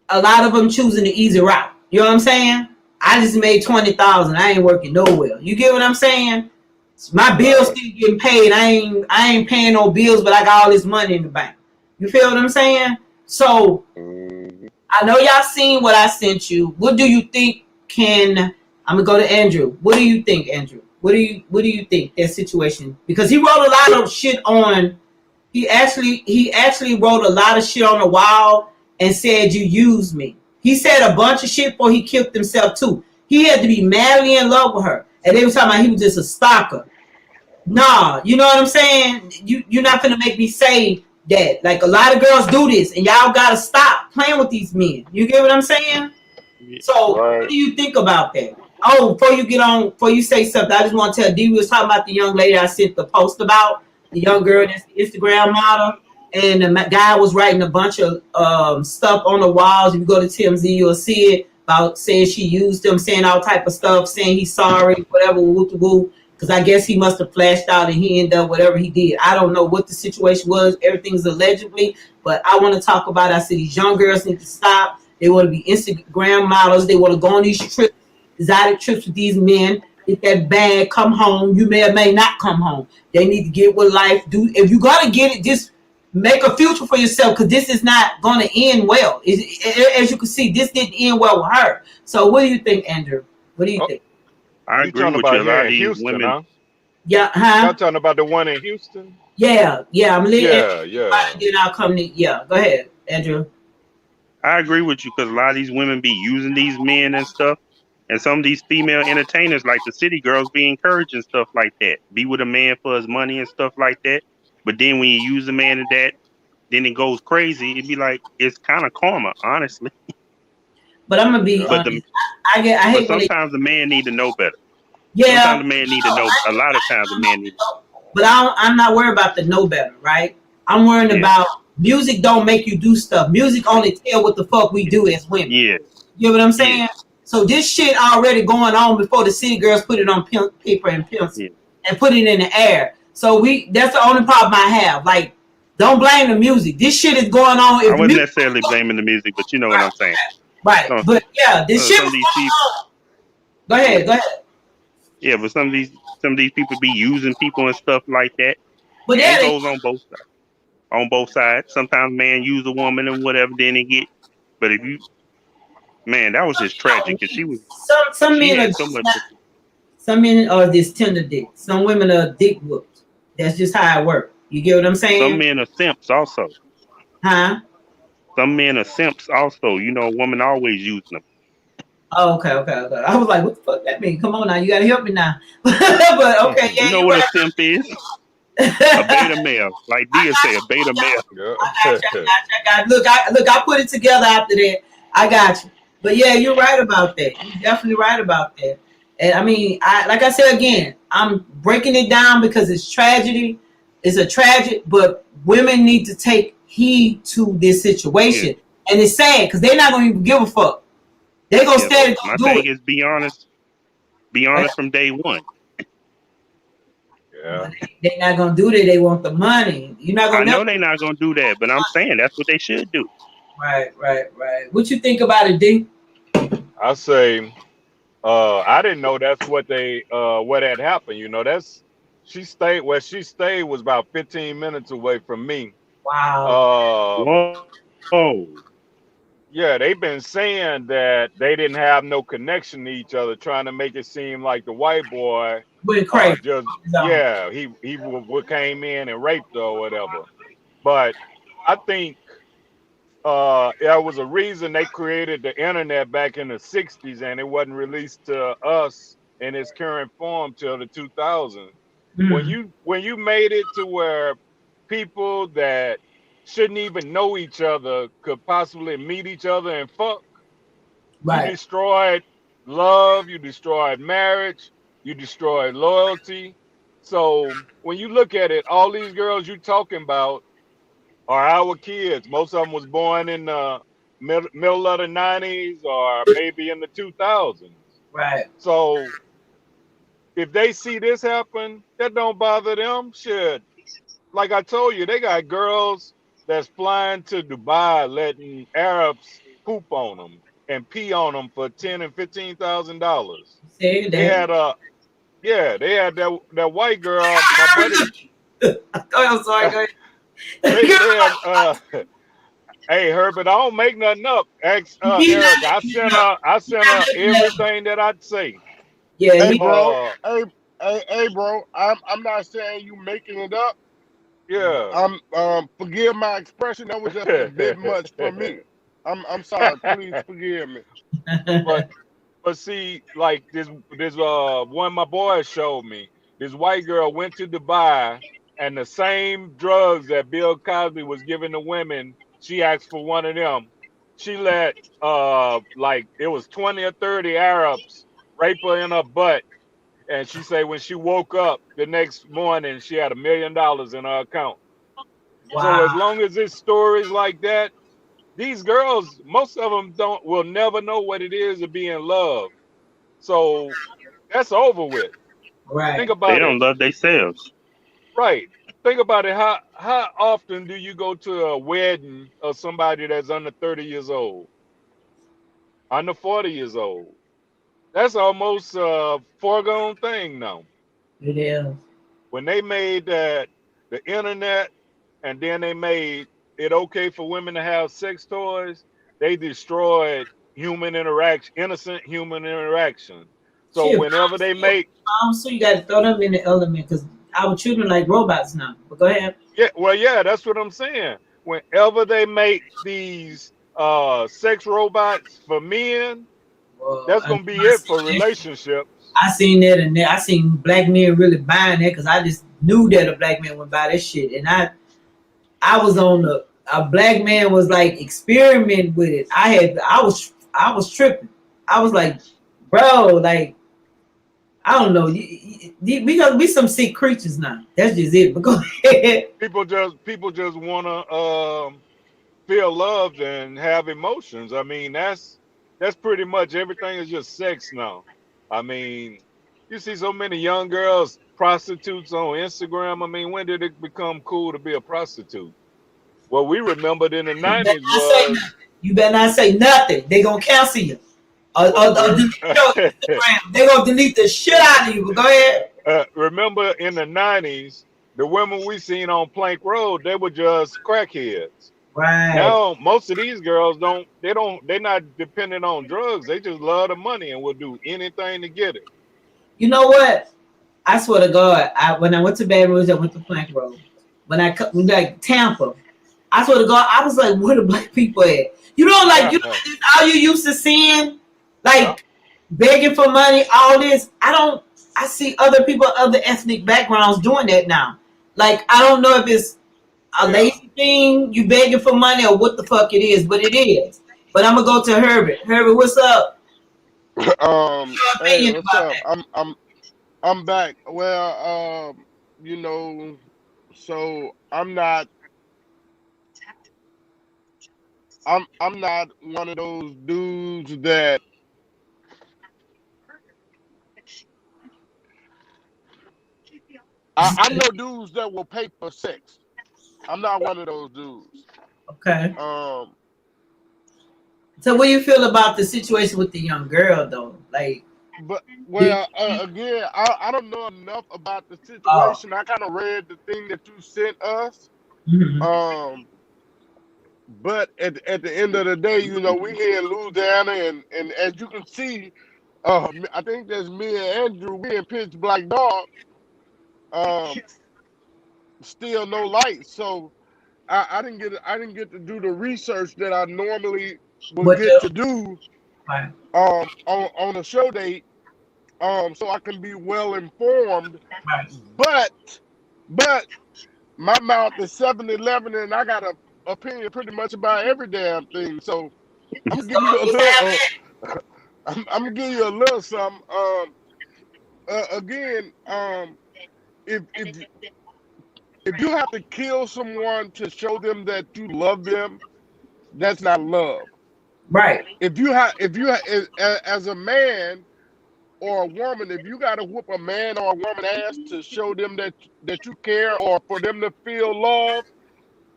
a lot of them choosing the easy route. You know what I'm saying? I just made 20,000. I ain't working nowhere. You get what I'm saying? My bills Right. still getting paid. I ain't paying no bills, but I got all this money in the bank. You feel what I'm saying? So Mhm. I know y'all seen what I sent you. What do you think can I'm gonna go to Andrew. What do you think, Andrew? What do you think that situation? Because he wrote a lot of shit on he actually wrote a lot of shit on the wall and said you used me. He said a bunch of shit before he killed himself too. He had to be madly in love with her. And they were talking about he was just a stalker. Nah, you know what I'm saying? You're not gonna make me say that. Like a lot of girls do this, and y'all gotta stop playing with these men. You get what I'm saying? Yeah. So what Right. do you think about that? Oh, before you say something, I just want to tell D we was talking about the young lady I sent the post about, the young girl that's the Instagram model, and the guy was writing a bunch of stuff on the walls. If you go to TMZ, you'll see it about saying she used him, saying all type of stuff, saying he's sorry, whatever, woo woo. Because I guess he must have flashed out and he ended up whatever he did. I don't know what the situation was. Everything's allegedly, but I want to talk about it. I said these young girls need to stop. They want to be Instagram models. They want to go on these trips, exotic trips with these men. Get that bag, come home. You may or may not come home. They need to get with life. Do if you gotta get it, just make a future for yourself because this is not going to end well. As you can see, this didn't end well with her. So, what do you think, Andrew? What do you Oh, think? I you agree talking with you. about A lot here of in these Houston, women, huh? Yeah, Y'all huh? talking about the one in Houston? Yeah. I'm little. Yeah, yeah. Then I'll come to yeah. Go ahead, Andrew. I agree with you because a lot of these women be using these men and stuff. And some of these female entertainers, like the city girls, be encouraging stuff like that. Be with a man for his money and stuff like that. But then when you use a man in that, then it goes crazy. It'd be like it's kind of karma, honestly. But I'm gonna be Yeah. But honest. I but hate when they sometimes the man need to know better. Sometimes yeah. the man need to know. A lot of times the man need. But I'm not worried about the know better, right? I'm worried Yeah, about music. Don't make you do stuff. Music only tell what the fuck we yeah, do as women. yeah, You know what I'm yeah, saying? So this shit already going on before the city girls put it on paper and pencil yeah. and put it in the air. So that's the only problem I have. Like, don't blame the music. This shit is going on. I If the wasn't music, necessarily blaming the music, but you know what I'm saying. right? So, But yeah, this shit some of was these people, going on. Go ahead, yeah, go ahead. yeah, but some of these people be using people and stuff like that, But and yeah, it goes on both sides. On both sides, sometimes man use a woman and whatever, then they get. But if you, man, that was just tragic, and some she men are had so just much. not. Some men are this tender dick. Some women are dick whooped. That's just how it works. You get what I'm Some saying? men are simps also. Huh? Some men are simps also. You know, a woman always using them. Oh, okay. I was like, what the fuck that mean? Come on now, you gotta help me now. But okay, You yeah, know you're what a right. simp is? A I beta male, like Dia got say, a you. beta male. Yeah. I got you. Look, I put it together after that. I got you. But yeah, you're right about that. You're definitely right about that. And I mean, like I said again, I'm breaking it down because it's tragedy. It's a tragic, but women need to take heed to this Yeah, situation. And it's sad because they're not gonna even give a fuck. They're gonna yeah. But stay my gonna do thing it. is, be honest. Be honest from day one. Yeah. But they're not gonna do that. They want the money. You're not I gonna never. know they're not gonna do that, but I'm saying that's what they should do. Right. What you think about it, D? I say, I didn't know that's what had happened. You know, she stayed was about 15 minutes away from me. Wow. Uh, Whoa. yeah, they've been saying that they didn't have no connection to each other, trying to make it seem like the white boy, Went crazy. just So, yeah, came in and raped her or whatever. But I think there was a reason they created the internet back in the 60s and it wasn't released to us in its current form till the 2000s. mm, When you made it to where people that shouldn't even know each other could possibly meet each other and fuck, you right. destroyed love, you destroyed marriage, you destroyed loyalty. So when you look at it, all these girls you talking about are our kids. Most of them was born in the middle of the 90s or maybe in the 2000s. Right. So if they see this happen, that don't bother them. Shit, like I told you, they got girls that's flying to Dubai letting Arabs poop on them. and pee on them for $10,000 and $15,000. Said They that. had they had that white girl, my buddy. Oh, I'm sorry. Go They ahead. had hey Herbert, I don't make nothing up. Ex He not Eric, making it up. I He sent not her making that up. everything that I'd say. Yeah, Hey, he. bro. Uh, Hey, bro. I'm not saying you making it up. yeah. Forgive my expression. That was just a bit much for me. I'm sorry. Please forgive me. but But see, like this one my boys showed me. This white girl went to Dubai, and the same drugs that Bill Cosby was giving to women, she asked for one of them. She let like it was 20 or 30 Arabs rape her in her butt, and she said when she woke up the next morning, she had $1 million in her account. So as Wow. long as it's stories like that, these girls, most of them will never know what it is to be in love. So that's over with. Think Right. They about it. don't love themselves. Right. Think about it. How often do you go to a wedding of somebody that's under 30 years old, under 40 years old? That's almost a foregone thing now. It is. When they made the internet, and then they made it okay for women to have sex toys, they destroyed human interaction, innocent human interaction. So Shit. whenever they make So you got to throw them in the element because our children like robots now. But go ahead. Yeah, well, yeah, that's what I'm saying. Whenever they make these sex robots for men, Well, that's gonna be it for relationships. I seen that and that. I seen black men really buying that because I just knew that a black man would buy that shit. And I was on a black man was like experimenting with it. I was tripping. I was like, bro, like I don't know. Because we some sick creatures now. That's just it. But go ahead. People just wanna feel loved and have emotions. I mean, that's pretty much everything is just sex now. I mean, you see so many young girls prostitutes on Instagram. I mean, when did it become cool to be a prostitute? What we remembered in the You better 90s not say was nothing. You better not say nothing. They gonna cancel you. Or delete your Instagram. They gonna delete the shit out of you. But go ahead. remember in the 90s, the women we seen on Plank Road, they were just crackheads. Right. Now most of these girls they're not dependent on drugs. They just love the money and will do anything to get it. You know what? I swear to God, when I went to Baton Rouge, I went to Plank Road. When like Tampa, I swear to God, I was like, where the black people at? All you used to seeing, Yeah. like begging for money, all this. I see other people, other ethnic backgrounds doing that now. Like, I don't know if it's a Yeah. lazy thing, you begging for money, or what the fuck it is, but it is. But I'm gonna go to Herbert. Herbert, what's up? Your Hey, opinion what's about up? that? I'm back. Well, you know, so I'm not one of those dudes that I know dudes that will pay for sex. I'm not one of those dudes. Okay. Um, So, what do you feel about the situation with the young girl, though? Like, but did well, she, again, I don't know enough about the oh, situation. I kind of read the thing that you sent us. mhm. Um, but at the end of the day, we here in Louisiana, and as you can see, I think there's me and Andrew. We in pitch black dog. Um, still no light. So I didn't get to do the research that I normally would What get the? to do Right. on a show date, so I can be well informed. Right. But my mouth is 7-Eleven, and I got a opinion pretty much about every damn thing. So I'm gonna Just give you a just have little. that. I'm gonna give you a little something. Again, if you have to kill someone to show them that you love them, that's not love. Right. As a man or a woman, if you got to whoop a man or a woman ass to show them that you care or for them to feel love,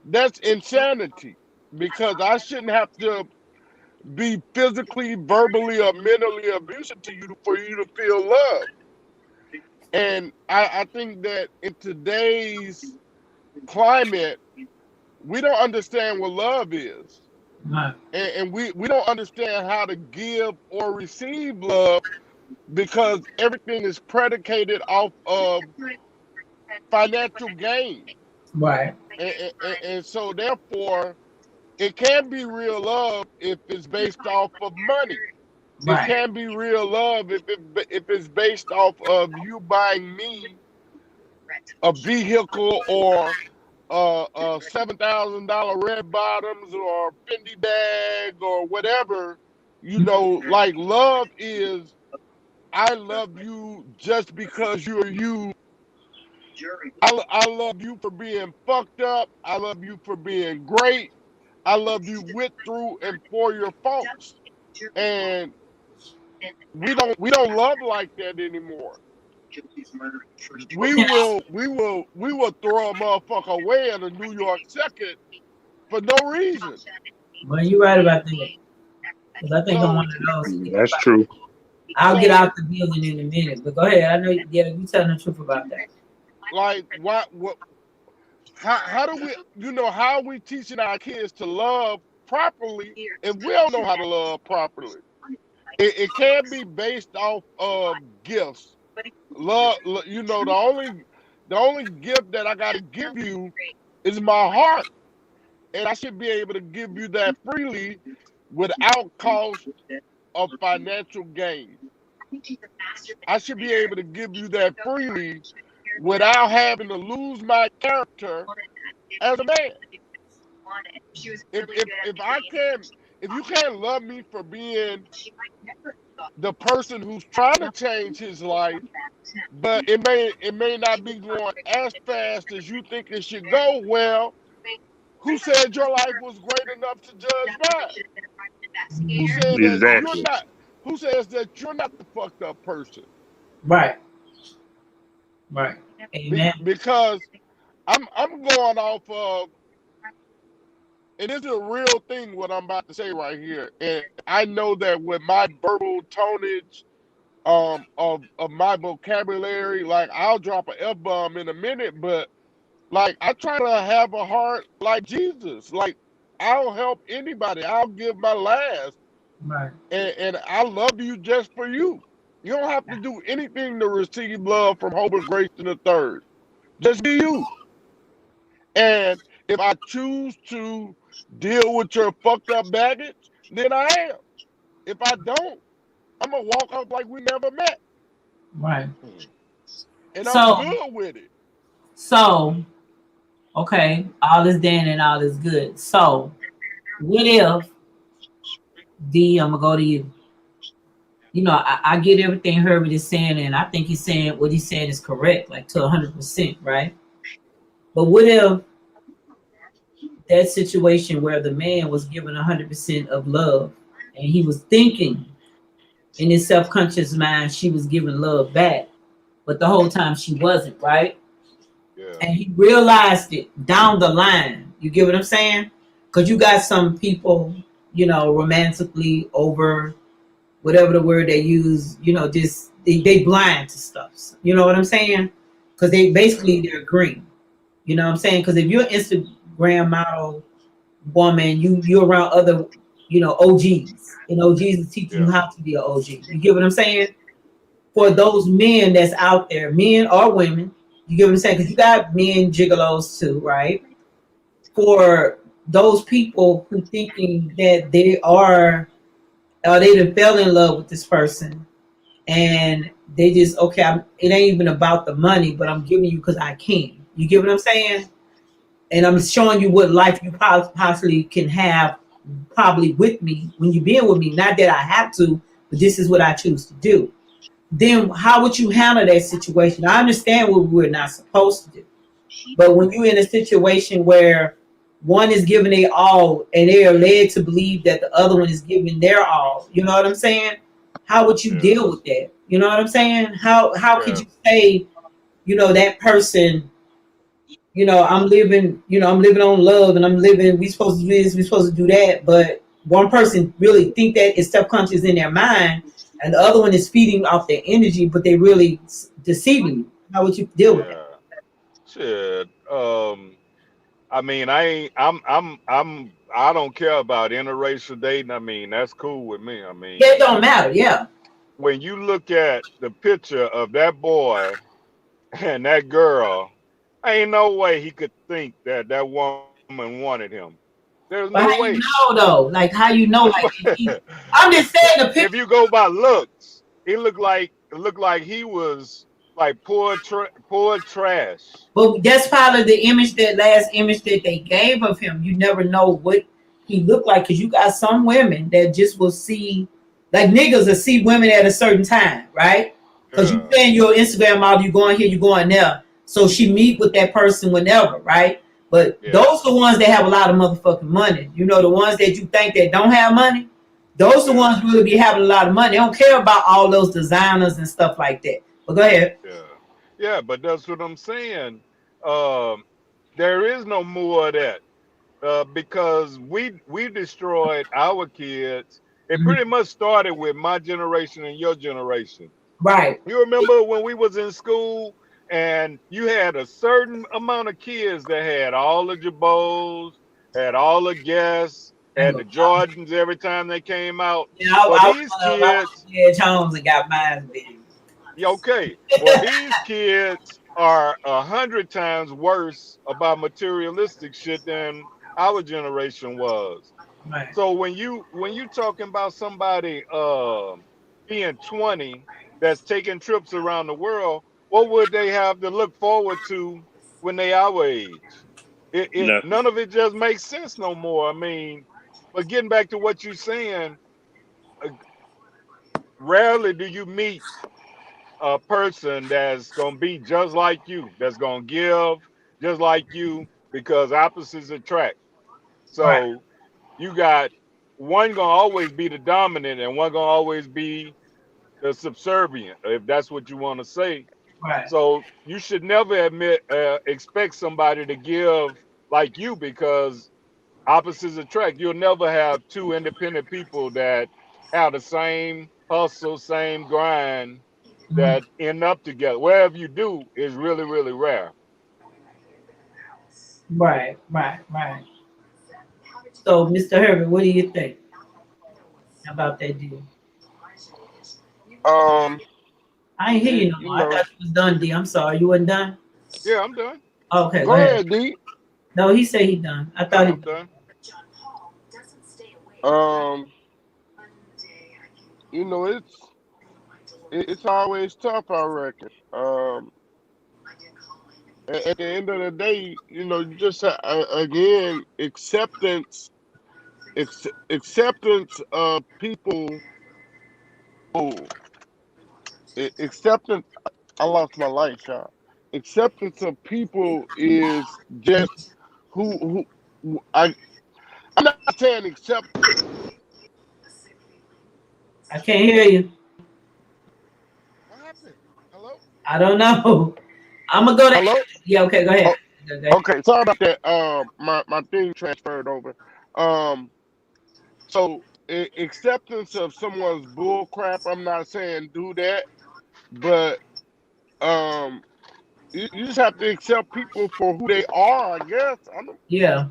that's insanity. Because I shouldn't have to be physically, verbally, or mentally abusive to you for you to feel love. And I think that in today's climate, we don't understand what love is. Right. And we don't understand how to give or receive love because everything is predicated off of financial gain. Right. And so therefore, it can be real love if it's based off of money. It Right. can be real love if it's based off of you buying me a vehicle or a $7,000 red bottoms or Fendi bag or whatever. You know, like love is I love you just because you're you. I love you for being fucked up. I love you for being great. I love you with, through, and for your faults. And we don't love like that anymore. We will throw a motherfucker away at a New York second for no reason. Well, you're right about that. Because I think I'm So one of those. That's true. I'll get out the building in a minute, but go ahead. I know, yeah, you telling the truth about that. like what how do we, you know, how are we teaching our kids to love properly if we don't know how to love properly? It can be based off of gifts. Love, you know, the only gift that I got to give you is my heart, and I should be able to give you that freely without cost of financial gain. I should be able to give you that freely without having to lose my character as a man. If you can't love me for being the person who's trying to change his life, but it may not be going as fast as you think it should go, well, who said your life was great enough to judge mine? Who said that you're Exactly. not? Who says that you're not the fucked up person? Right. Right. Amen. Because I'm going off of, and it's a real thing what I'm about to say right here. And I know that with my verbal tonnage of my vocabulary, like I'll drop an F-bomb in a minute, but like I try to have a heart like Jesus. Like I'll help anybody. I'll give my last. Right. And I love you just for you. You don't have to do anything to receive love from Hobart Grayson III. Just be you. And if I choose to deal with your fucked up baggage, then I am. If I don't, I'm gonna walk off like we never met. Right. And So- I'm good with it. So, okay, all is Dan and all is good. So, what if I'm gonna go to you. You know, I get everything Herbert is saying, and I think he's saying what he's saying is correct, like to 100%, right? But what if that situation where the man was given 100% of love, and he was thinking in his self-conscious mind she was giving love back, but the whole time she wasn't, right? Yeah. And he realized it down the line. You get what I'm saying? Because you got some people, you know, romantically over whatever the word they use, you know, just they blind to stuff. You know what I'm saying? Because they're green. You know what I'm saying? Because if you're an Instagram model woman, you're around other, you know, OGs. And OGs will teach you how to be an OG. You get what I'm saying? For those men that's out there, men or women, you get what I'm saying? Because you got men gigolos too, right? For those people who thinking that they done fell in love with this person, and they just, okay, it ain't even about the money, but I'm giving you because I can. You get what I'm saying? And I'm showing you what life you possibly can have probably with me when you're being with me. Not that I have to, but this is what I choose to do. Then how would you handle that situation? I understand what we're not supposed to do. But when you're in a situation where one is giving their all and they are led to believe that the other one is giving their all, you know what I'm saying? How would you deal with that? You know what I'm saying? How could you say, you know, that person, you know, I'm living on love and we supposed to do this, we supposed to do that, but one person really think that it's subconscious in their mind, and the other one is feeding off their energy, but they really deceiving you. How would you deal with that? Yeah. Shit. I mean, I don't care about interracial dating. I mean, that's cool with me. I mean, It don't matter. Yeah. when you look at the picture of that boy and that girl, ain't no way he could think that that woman wanted him. There's But no how you way. know though? Like how you know? Like I'm just saying the If picture. you go by looks, it looked like he was like poor trash. But that's probably the image, that last image that they gave of him. You never know what he looked like, because you got some women that just will see, like niggas will see women at a certain time, right? Because you Yeah, saying your Instagram model, you going here, you going there. So she meet with that person whenever, right? But yeah, those are the ones that have a lot of motherfucking money. You know, the ones that you think that don't have money, those are the yeah, ones really be having a lot of money. They don't care about all those designers and stuff like that. But go ahead. yeah, yeah. But that's what I'm saying. Um, there is no more of that because we destroyed our kids. It Mhm. pretty much started with my generation and your generation. Right. You remember when we was in school and you had a certain amount of kids that had all the Jabos, had all the Guess, had the Jordans every time they came out. Yeah, Well, these I kids, was Edge Holmes and got mine big. yeah, okay. Well, these kids are 100 times worse about materialistic shit than our generation was. Right. So when you talking about somebody being 20 that's taking trips around the world, what would they have to look forward to when they our age? It Nothing. none of it just makes sense no more. I mean, but getting back to what you're saying, uh, rarely do you meet a person that's gonna be just like you, that's gonna give just like you, because opposites attract. Right. So you got one gonna always be the dominant and one gonna always be the subservient, if that's what you want to say. Right. So you should never expect somebody to give like you, because opposites attract. You'll never have two independent people that have the same hustle, same grind, Mhm. that end up together. Wherever you do is really, really rare. Right. Right. Right. So, Mr. Herbert, what do you think about that deal? Um, I ain't hear you no you more. I know, thought you was done, D. I'm sorry. You wasn't done? Yeah, I'm done. Okay, go go ahead. ahead, D. No, he said he done. I thought No, he I'm done. Um, you know, it's always tough, I reckon. At the end of the day, you know, you just again acceptance of people. Oh, acceptance. I lost my light, y'all. Acceptance of people is just who. I'm not saying accept. I can't hear you. What happened? Hello? I don't know. I'm gonna go to Hello? yeah, okay, go ahead. Oh, Go ahead. okay. Sorry about that. My thing transferred over. Um, so acceptance of someone's bull crap. I'm not saying do that, but um, you just have to accept people for who they are. I guess. I don't. Yeah.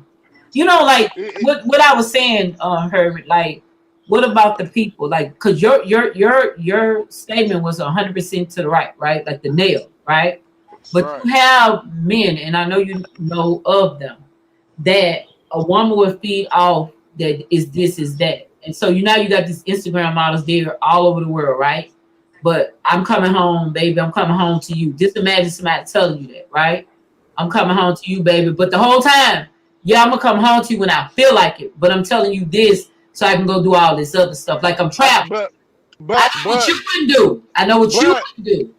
You know, like It, what I was saying, Herbert, like what about the people? Like, cause your statement was 100% to the right? Like the nail, right? But right. you have men, and I know you know of them, that a woman will feed off that is this, is that. And so you got these Instagram models there all over the world, right? But I'm coming home, baby. I'm coming home to you. Just imagine somebody telling you that, right? I'm coming home to you, baby. But the whole time, yeah, I'm gonna come home to you when I feel like it. But I'm telling you this so I can go do all this other stuff. Like I'm traveling. But I know what you can do. I know what you but can do.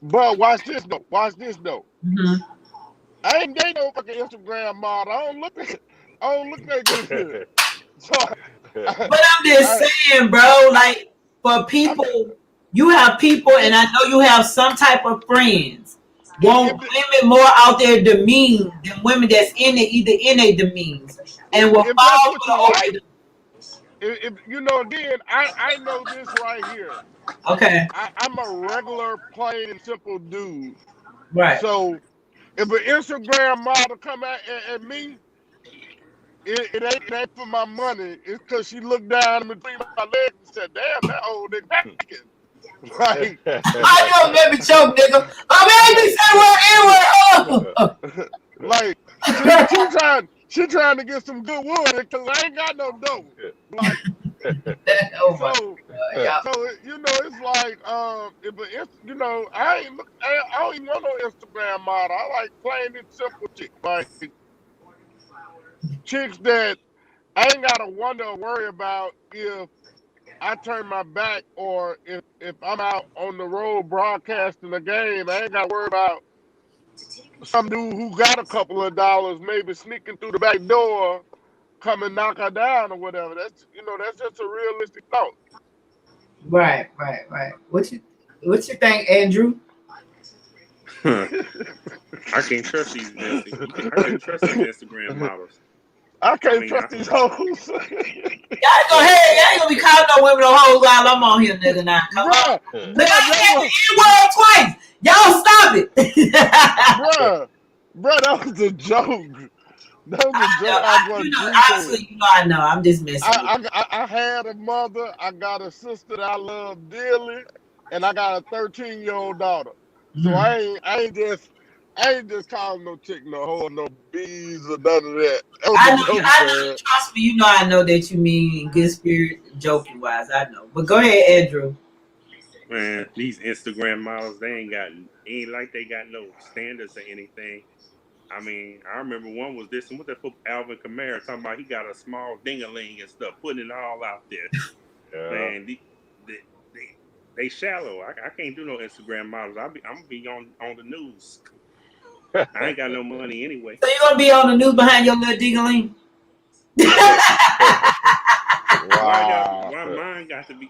but watch this though. Watch this though. Mhm. I ain't dating no fucking Instagram model. I don't look that good. So But I'm just I, saying, bro, like for I'm people, you have people, and I know you have some type of friends. Want if women more out there demean than women that's in it, either in a demeans, and will if that's fall what for you the like, open. if you know, again, I know this right here. Okay, I'm a regular, plain and simple dude. right. So if an Instagram model come at me, it ain't for my money. It's because she looked down between my legs and said, "Damn, that old nigga packing." Like, I know, let me choke, nigga. I mean, say word, like she trying to get some good wood because I ain't got no dough. Like, oh my so God. you know, it's like you know, I don't even want no Instagram model. I like plain and simple chicks, like chicks that I ain't gotta wonder or worry about if I turn my back or if I'm out on the road broadcasting the game. I ain't gotta worry about some dude who got a couple of dollars maybe sneaking through the back door, come and knock her down or whatever. That's that's just a realistic thought. Right. What you think, Andrew? I can't trust these I can't trust these Instagram models. I can't mean, trust these hoes. Y'all ain't gonna be calling no women no hoes while I'm on here, nigga. Now, come on. Bruh, Look, I said the N-word twice. Y'all stop it. bruh, that was a joke. That was a joke. Honestly, I know. I'm just messing with you. I had a mother. I got a sister that I love dearly, and I got a 13-year-old daughter. So I ain't just calling no chick no hoe, no bees or none of that. I know. Trust me, I know that you mean in good spirit, joking wise. I know. But go ahead, Andrew. Man, these Instagram models, they ain't like they got no standards or anything. I mean, I remember one was this, and what that for Alvin Kamara talking about he got a small ding-a-ling and stuff, putting it all out there. Man, they shallow. I can't do no Instagram models. I'm gonna be on the news. I ain't got no money anyway. So you gonna be on the news behind your little ding-a-ling? Why mine got to be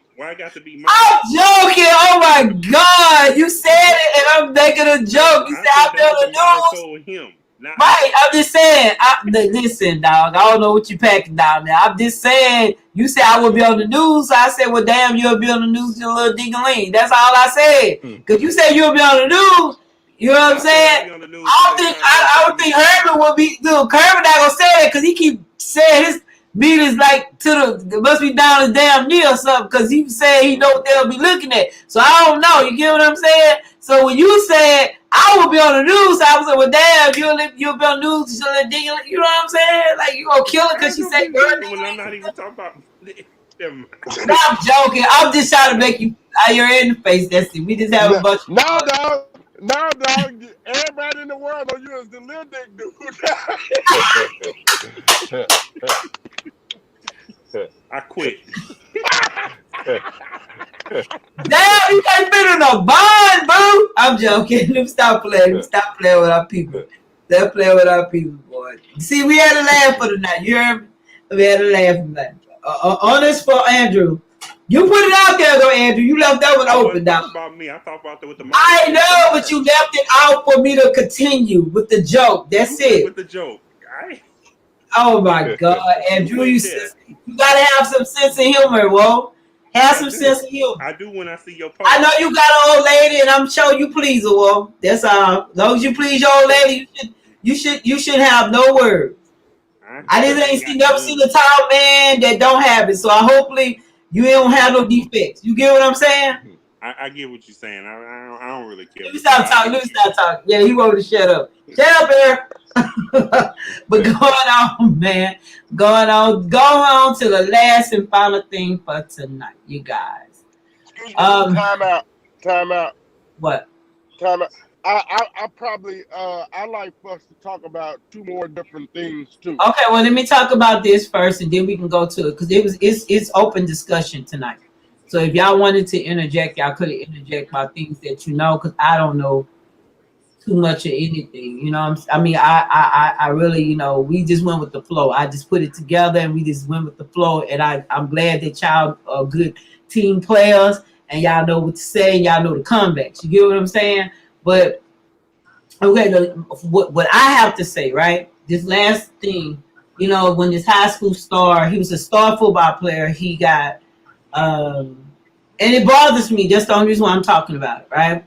mine? I'm joking. Oh my God. You said it and I'm making a joke. You said I'll be on the news. Told him. Right, I'm just saying. Listen, dog. I don't know what you packing down there. I'm just saying. You said I would be on the news. So I said, well, damn, you'll be on the news, you little ding-a-ling. That's all I said. Because you said you'll be on the news. You know what I'm saying? I don't think Herman will be. Dude, Herman not gonna say that because he keep saying his meters like it must be down his damn knee or something. Because he said he know what they'll be looking at. So I don't know. You get what I'm saying? So when you said I will be on the news, I was like, well, damn, you'll be on the news. You know what I'm saying? Like you gonna kill it because she said you're. I'm not even talking about. No, I'm joking. I'm just trying to make you. You're in the face. That's it. We just have a bunch. No, dog. Everybody in the world know you as the little dick dude. I quit. Damn, you can't fit in a bond, boo. I'm joking. Let me stop playing. Stop playing with our people. Stop playing with our people, boy. See, we had a laugh for the night. You heard me? We had a laugh for the night. Honest for Andrew. You put it out there, though, Andrew. You left that one open, down. About me, I talked about that with the. I know, but you left it out for me to continue with the joke. That's it. With the joke. Oh my God, Andrew, you gotta have some sense of humor, whoa. Have some sense of humor. I do when I see your post. I know you got an old lady, and I'm sure you please her, whoa. That's all. As long as you please your old lady, you should have no words. I just ain't never seen a tall man that don't have it. So hopefully you don't have no defects. You get what I'm saying? I get what you're saying. I don't really care. Let me stop talking. Yeah, he wanted to shut up. Shut up, Eric. But going on, man. Going on to the last and final thing for tonight, you guys. Excuse me. Time out. What? Time out. I probably I like for us to talk about two more different things too. Okay, well let me talk about this first, and then we can go to it because it's open discussion tonight. So if y'all wanted to interject, y'all could interject about things that you know, because I don't know too much of anything. You know, I really, we just went with the flow. I just put it together, and we just went with the flow. And I'm glad that y'all are good team players, and y'all know what to say, and y'all know the comebacks. You get what I'm saying? But okay, what I have to say, right? This last thing you know, when his high school star, he was a star football player. He got, and it bothers me. That's the only reason why I'm talking about it, right?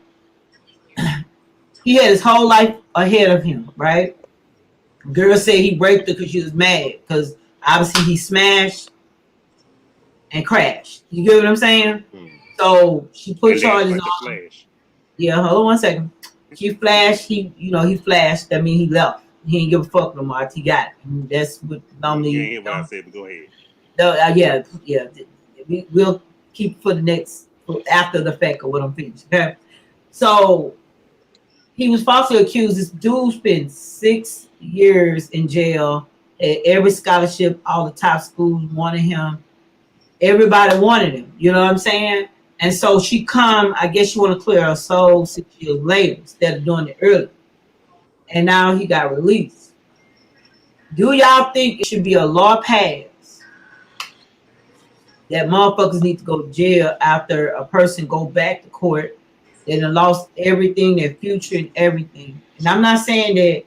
He had his whole life ahead of him, right? Girl said he raped her because she was mad because obviously he smashed and crashed. You get what I'm saying? So she put And charges like on. a flash. Yeah, hold on one second. She flashed. He flashed. That means he left. He ain't give a fuck no more. He got it. And that's what normally. You ain't hear what I said, but go ahead. Yeah. We'll keep for the next after the fact of what I'm finished. Okay. So he was falsely accused. This dude spent 6 years in jail. Had every scholarship, all the top schools wanted him. Everybody wanted him. You know what I'm saying? And so she come, I guess she want to clear her soul 6 years later instead of doing it early. And now he got released. Do y'all think it should be a law passed that motherfuckers need to go to jail after a person go back to court? They done lost everything, their future and everything. And I'm not saying that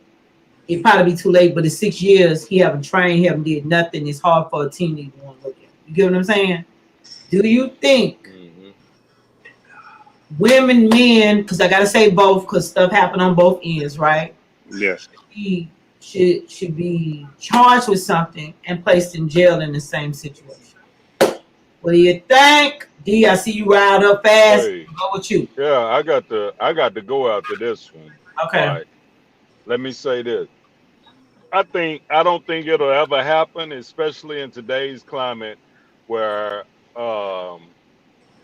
it probably be too late, but in 6 years, he haven't trained, he haven't did nothing. It's hard for a teen to even want to look at. You get what I'm saying? Do you think women, men, because I gotta say both, because stuff happened on both ends, right? Yes. He should be charged with something and placed in jail in the same situation. What do you think? D, I see you riled up fast. Hey. Go with you. Yeah, I got to go after this one. Okay. All right. Let me say this. I don't think it'll ever happen, especially in today's climate where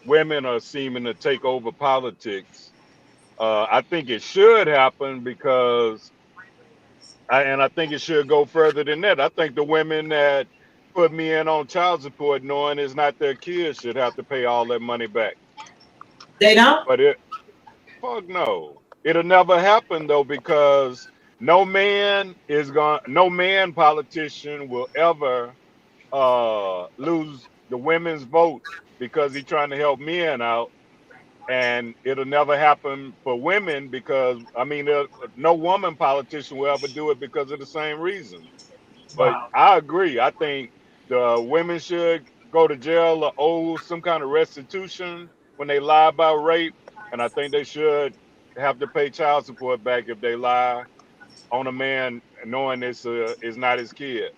women are seeming to take over politics. I think it should happen because I think it should go further than that. I think the women that put me in on child support knowing it's not their kids should have to pay all that money back. They don't? But fuck no. It'll never happen though, because no man politician will ever lose the women's vote because he's trying to help men out. And it'll never happen for women because, I mean, no woman politician will ever do it because of the same reason. But Wow. I agree. I think the women should go to jail or owe some kind of restitution when they lie about rape. And I think they should have to pay child support back if they lie on a man knowing this is not his kid.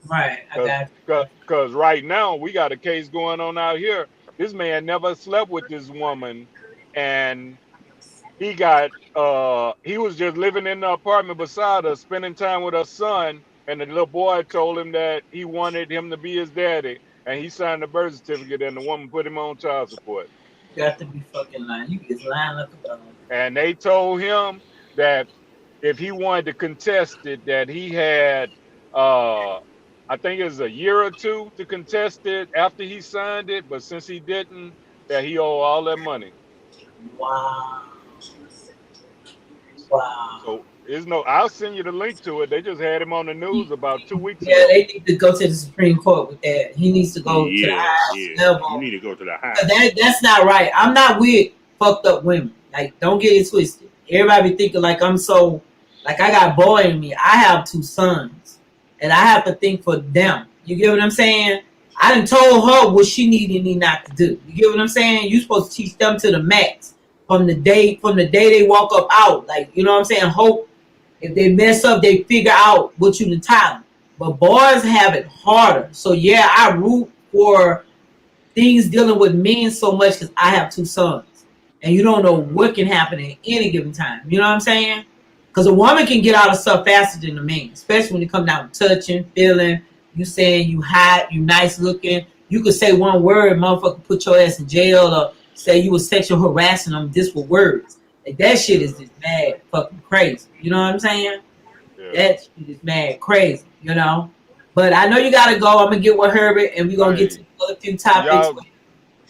Right. I got you. Because right now we got a case going on out here. This man never slept with this woman, and he was just living in the apartment beside her, spending time with her son, and the little boy told him that he wanted him to be his daddy, and he signed the birth certificate, and the woman put him on child support. You got to be fucking lying. You just lying like a dog. And they told him that if he wanted to contest it, that he had I think it was a year or two to contest it after he signed it, but since he didn't, that he owed all that money. Wow. So I'll send you the link to it. They just had him on the news about 2 weeks ago. Yeah, they need to go to the Supreme Court with that. He needs to go to the highest level. You need to go to the highest. That's not right. I'm not with fucked up women. Like, don't get it twisted. Everybody be thinking like I'm so, like I got boy in me. I have 2 sons, and I have to think for them. You get what I'm saying? I done told her what she needed and need not to do. You get what I'm saying? You supposed to teach them to the max from the day they walk up out. Like, you know what I'm saying? Hope if they mess up, they figure out what you the talent. But boys have it harder. So yeah, I root for things dealing with men so much because I have 2 sons. And you don't know what can happen at any given time. You know what I'm saying? Because a woman can get out of stuff faster than a man, especially when it comes down to touching, feeling, you saying you hot, you nice looking. You could say one word, motherfucker put your ass in jail, or say you was sexual harassing them just with words. Like, that shit is just mad fucking crazy. You know what I'm saying? Yeah. That shit is mad crazy, you know? But I know you got to go. I'm going to get with Herbert, and we're going to get to a few topics.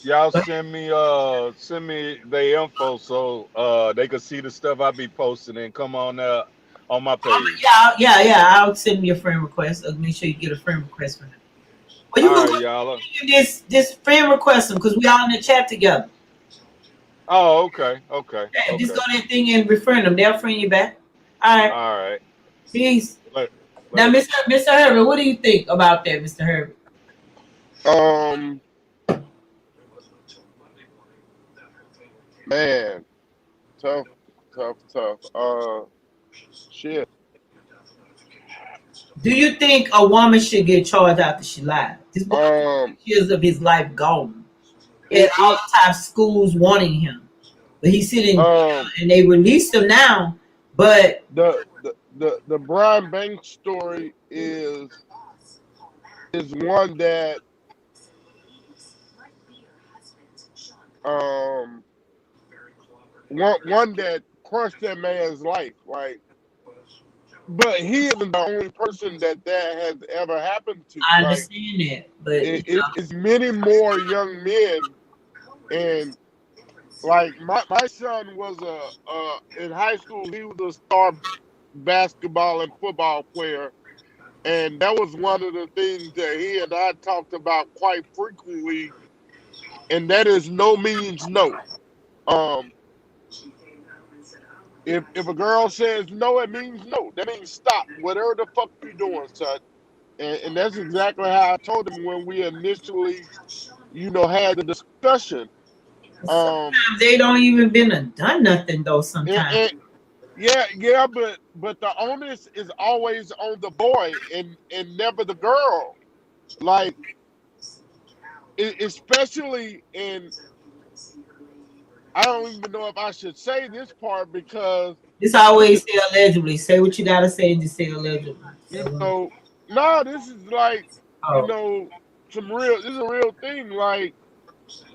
Y'all send me the info so they can see the stuff I be posting and come on my page. Yeah. I'll send you a friend request. I'll make sure you get a friend request from him. Well, you can y'all. This friend request him because we all in the chat together. Oh, okay. Yeah, just go to that thing and befriend them. They'll friend you back. All right. All right. Peace. Now, Mr. Herbert, what do you think about that, Mr. Herbert? Um, man, tough, tough. Shit. Do you think a woman should get charged after she lied? This boy Um, years of his life gone. And it, all it, the time schools wanting him. But he's sitting um, and they released him now. But the Brian Banks story is one that um one that crushed that man's life, like. But he isn't the only person that has ever happened to. I Like understand that. But it's many more young men, and like my son was in high school. He was a star basketball and football player, and that was one of the things that he and I talked about quite frequently. And that is no means no. Um, if a girl says no, it means no. That means stop. Whatever the fuck you doing, son. And that's exactly how I told him when we initially, had the discussion. sometimes they don't even been done nothing though. And, Sometimes and yeah, but the onus is always on the boy and never the girl. Like, especially in, I don't even know if I should say this part because it's always say allegedly. Say what you gotta say and just say allegedly. no, this is like, Oh. this is a real thing. Like,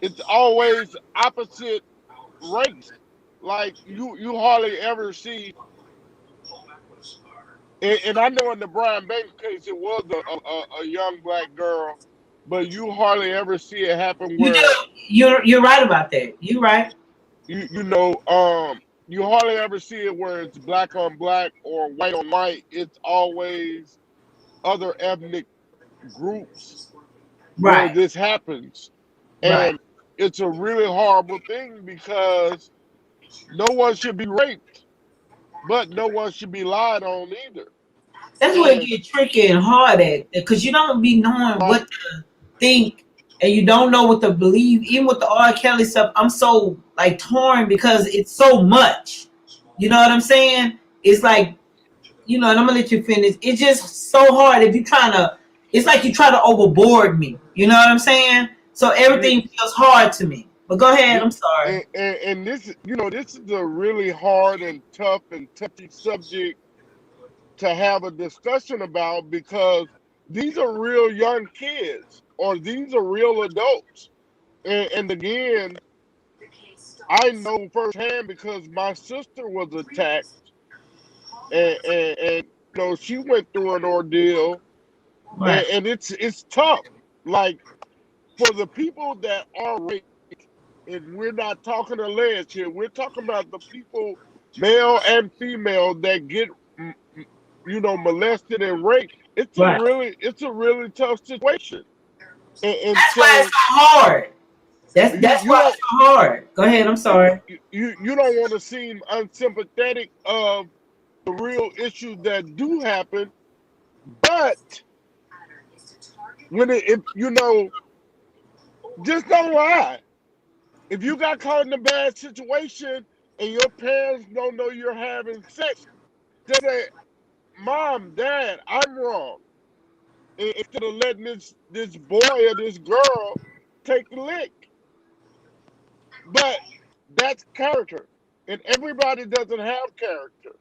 it's always opposite race. Like, you hardly ever see, and I know in the Brian Banks case it was a young black girl, but you hardly ever see it happen You do. where You're right about that. You're right. you hardly ever see it where it's black on black or white on white. It's always other ethnic groups where Right. this happens. Right. And it's a really horrible thing because no one should be raped, but no one should be lied on either. That's where it And get tricky and hard at, because you don't be knowing what to think and you don't know what to believe. Even with the R. Kelly stuff, I'm so like torn because it's so much. You know what I'm saying? It's like, and I'm gonna let you finish. It's just so hard if you're trying to. It's like you try to overboard me. You know what I'm saying? So everything feels hard to me. But go ahead. I'm sorry. and this this is a really hard and tough and touchy subject to have a discussion about because these are real young kids or these are real adults. And again, I know firsthand because my sister was attacked and she went through an ordeal. Right. And it's tough. Like, for the people that are raped, and we're not talking alleged here, we're talking about the people, male and female, that get molested and raped. It's Right. a really tough situation. And That's so why it's so hard. That's you why it's so hard. Go ahead. I'm sorry. you don't want to seem unsympathetic of the real issues that do happen, but when just don't lie. If you got caught in a bad situation and your parents don't know you're having sex, just say, "Mom, Dad, I'm wrong," instead of letting this boy or this girl take the lick. But that's character, and everybody doesn't have character.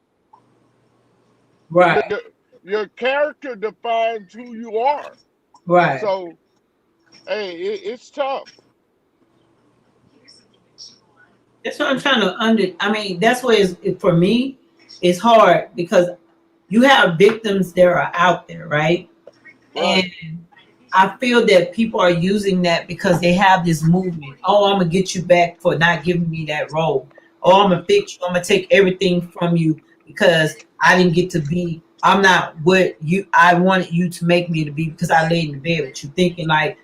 Right. Your character defines who you are. Right. So, hey, it's tough. That's what I'm trying to I mean, that's where for me, it's hard because you have victims that are out there, right? Right. And I feel that people are using that because they have this movement. Oh, I'm gonna get you back for not giving me that role. Oh, I'm gonna fix you. I'm gonna take everything from you because I didn't get to be. I'm not what I wanted you to make me to be because I laid in the bed with you, thinking like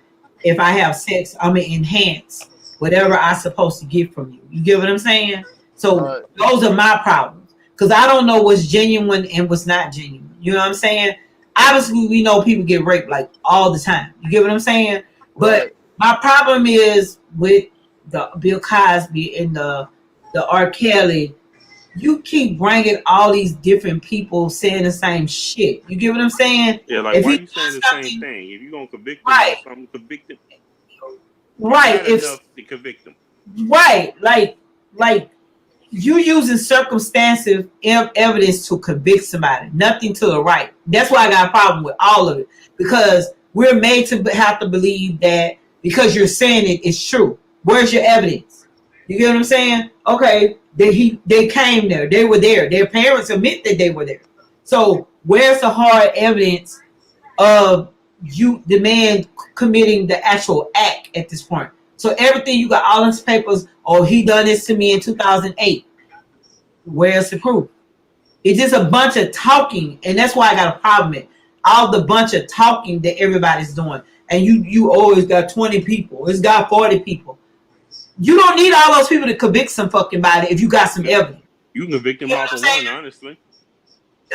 if I have sex, I'm gonna enhance whatever I'm supposed to get from you. You get what I'm saying? So Those are my problems because I don't know what's genuine and what's not genuine. You know what I'm saying? obviously we know people get raped like all the time. You get what I'm saying? But Right. my problem is with the Bill Cosby and the R. Kelly. You keep bringing all these different people saying the same shit. You get what I'm saying? Yeah, like If why he you saying does the same something thing? If you're gonna convict them right, of something, convict them. right, You got if enough to convict them. right, like you using circumstantive evidence to convict somebody, nothing to the right. That's why I got a problem with all of it because we're made to have to believe that because you're saying it, it's true. Where's your evidence? You get what I'm saying? Okay, they came there, they were there. Their parents admit that they were there. So where's the hard evidence of the man committing the actual act at this point? So everything you got all his papers. Oh, he done this to me in 2008. Where's the proof? It's just a bunch of talking, and that's why I got a problem with all the bunch of talking that everybody's doing. And you always got 20 people. It's got 40 people. You don't need all those people to convict some fucking body if you got some evidence. You can convict them You know off what of I'm one, saying? honestly.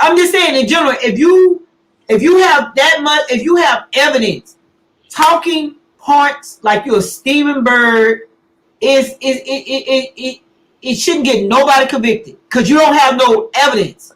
I'm just saying in general, if you have that much, if you have evidence, talking parts like you're a Stephen Bird, it shouldn't get nobody convicted because you don't have no evidence.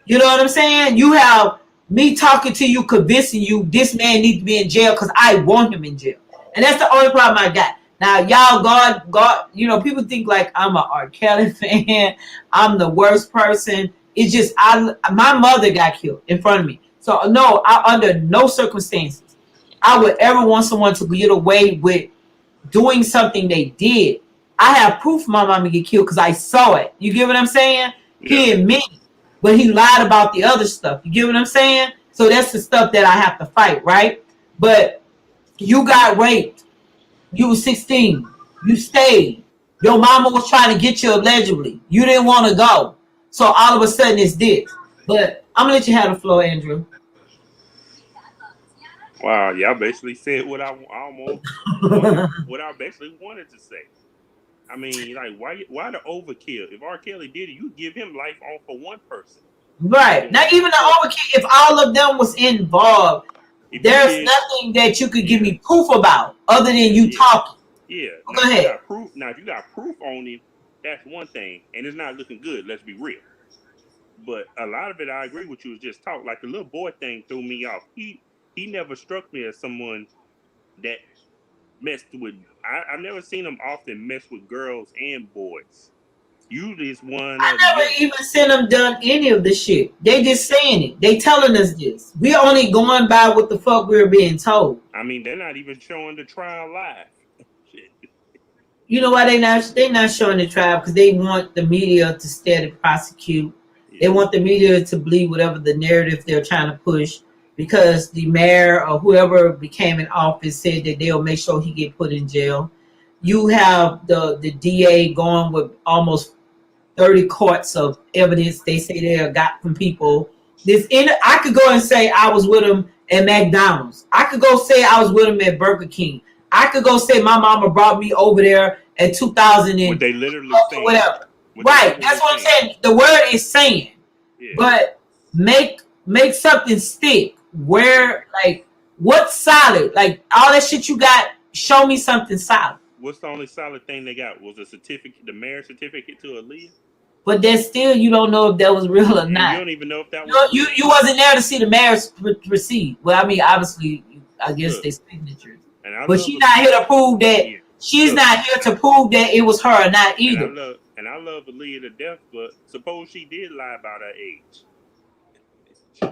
You know what I'm saying? You have me talking to you, convincing you this man needs to be in jail because I want him in jail, and that's the only problem I got. Now, y'all, God, you know, people think like I'm a R. Kelly fan. I'm the worst person. It's just my mother got killed in front of me. So no, under no circumstances I would ever want someone to get away with doing something they did. I have proof my mama get killed because I saw it. You get what I'm saying? He Yeah. admitted, but he lied about the other stuff. You get what I'm saying? So that's the stuff that I have to fight, right? But you got raped. You were 16. You stayed. Your mama was trying to get you allegedly. You didn't want to go. So all of a sudden it's this. But I'm gonna let you have the floor, Andrew. Wow, y'all basically said what I almost what I basically wanted to say. I mean, like, why the overkill? If R. Kelly did it, you give him life on for one person. Right. Not even the overkill. If all of them was involved, If there's did, nothing that you could give yeah, me proof about other than you yeah, talking. yeah. Go Now if you ahead. got proof. Now if you got proof on him, that's one thing, and it's not looking good. Let's be real. But a lot of it, I agree with you. Is just talk. Like the little boy thing threw me off. He never struck me as someone that messed with. I've never seen him often mess with girls and boys. Usually it's one I or the never other. even seen them done any of the shit. They just saying it. They telling us this. We only going by what the fuck we're being told. I mean, they're not even showing the trial live. Shit. You know why they not showing the trial? Because they want the media to steady prosecute. They Yeah. want the media to believe whatever the narrative they're trying to push. Because the mayor or whoever became in office said that they'll make sure he get put in jail. You have the DA going with almost 30 courts of evidence they say they have got from people. I could go and say I was with him at McDonald's. I could go say I was with him at Burger King. I could go say my mama brought me over there at 2000 What and they literally saying. whatever. What they Right, literally that's what I'm saying. saying. The word is saying, Yeah. but make something stick. Where like what's solid? Like all that shit you got. Show me something solid. What's the only solid thing they got? Was a certificate, the marriage certificate to Aaliyah? But then still, you don't know if that was real or And not. you don't even know if that was You wasn't there to see the marriage proceed. Well, I mean, obviously, I guess Look, they signatures. and I But love she's not here to prove that. Yeah. She's Look, not here to prove that it was her or not and either. I love Aaliyah to death, but suppose she did lie about her age.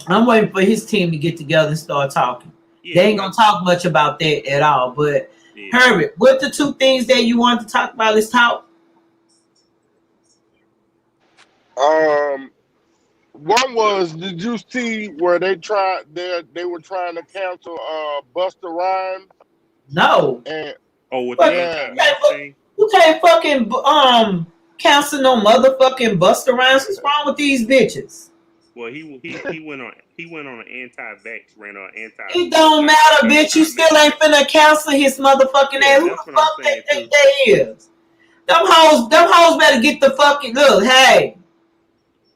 I'm waiting for his team to get together and start talking. Yeah, They ain't gonna talk much about that at all. But yeah. Herbert, what the two things that you wanted to talk about? Let's talk. One was, did you see where they were trying to cancel Busta Rhymes No, and Oh, with the but yeah, anti-mask thing? you can't fucking cancel no motherfucking Busta Rhymes. What's wrong with these bitches? Well, he went on an anti-vax, ran on anti. It don't matter, bitch. You still ain't finna cancel his motherfucking Yeah, ass. Who that's the what I'm fuck they saying think too. they is? Them hoes better get the fucking look. Hey,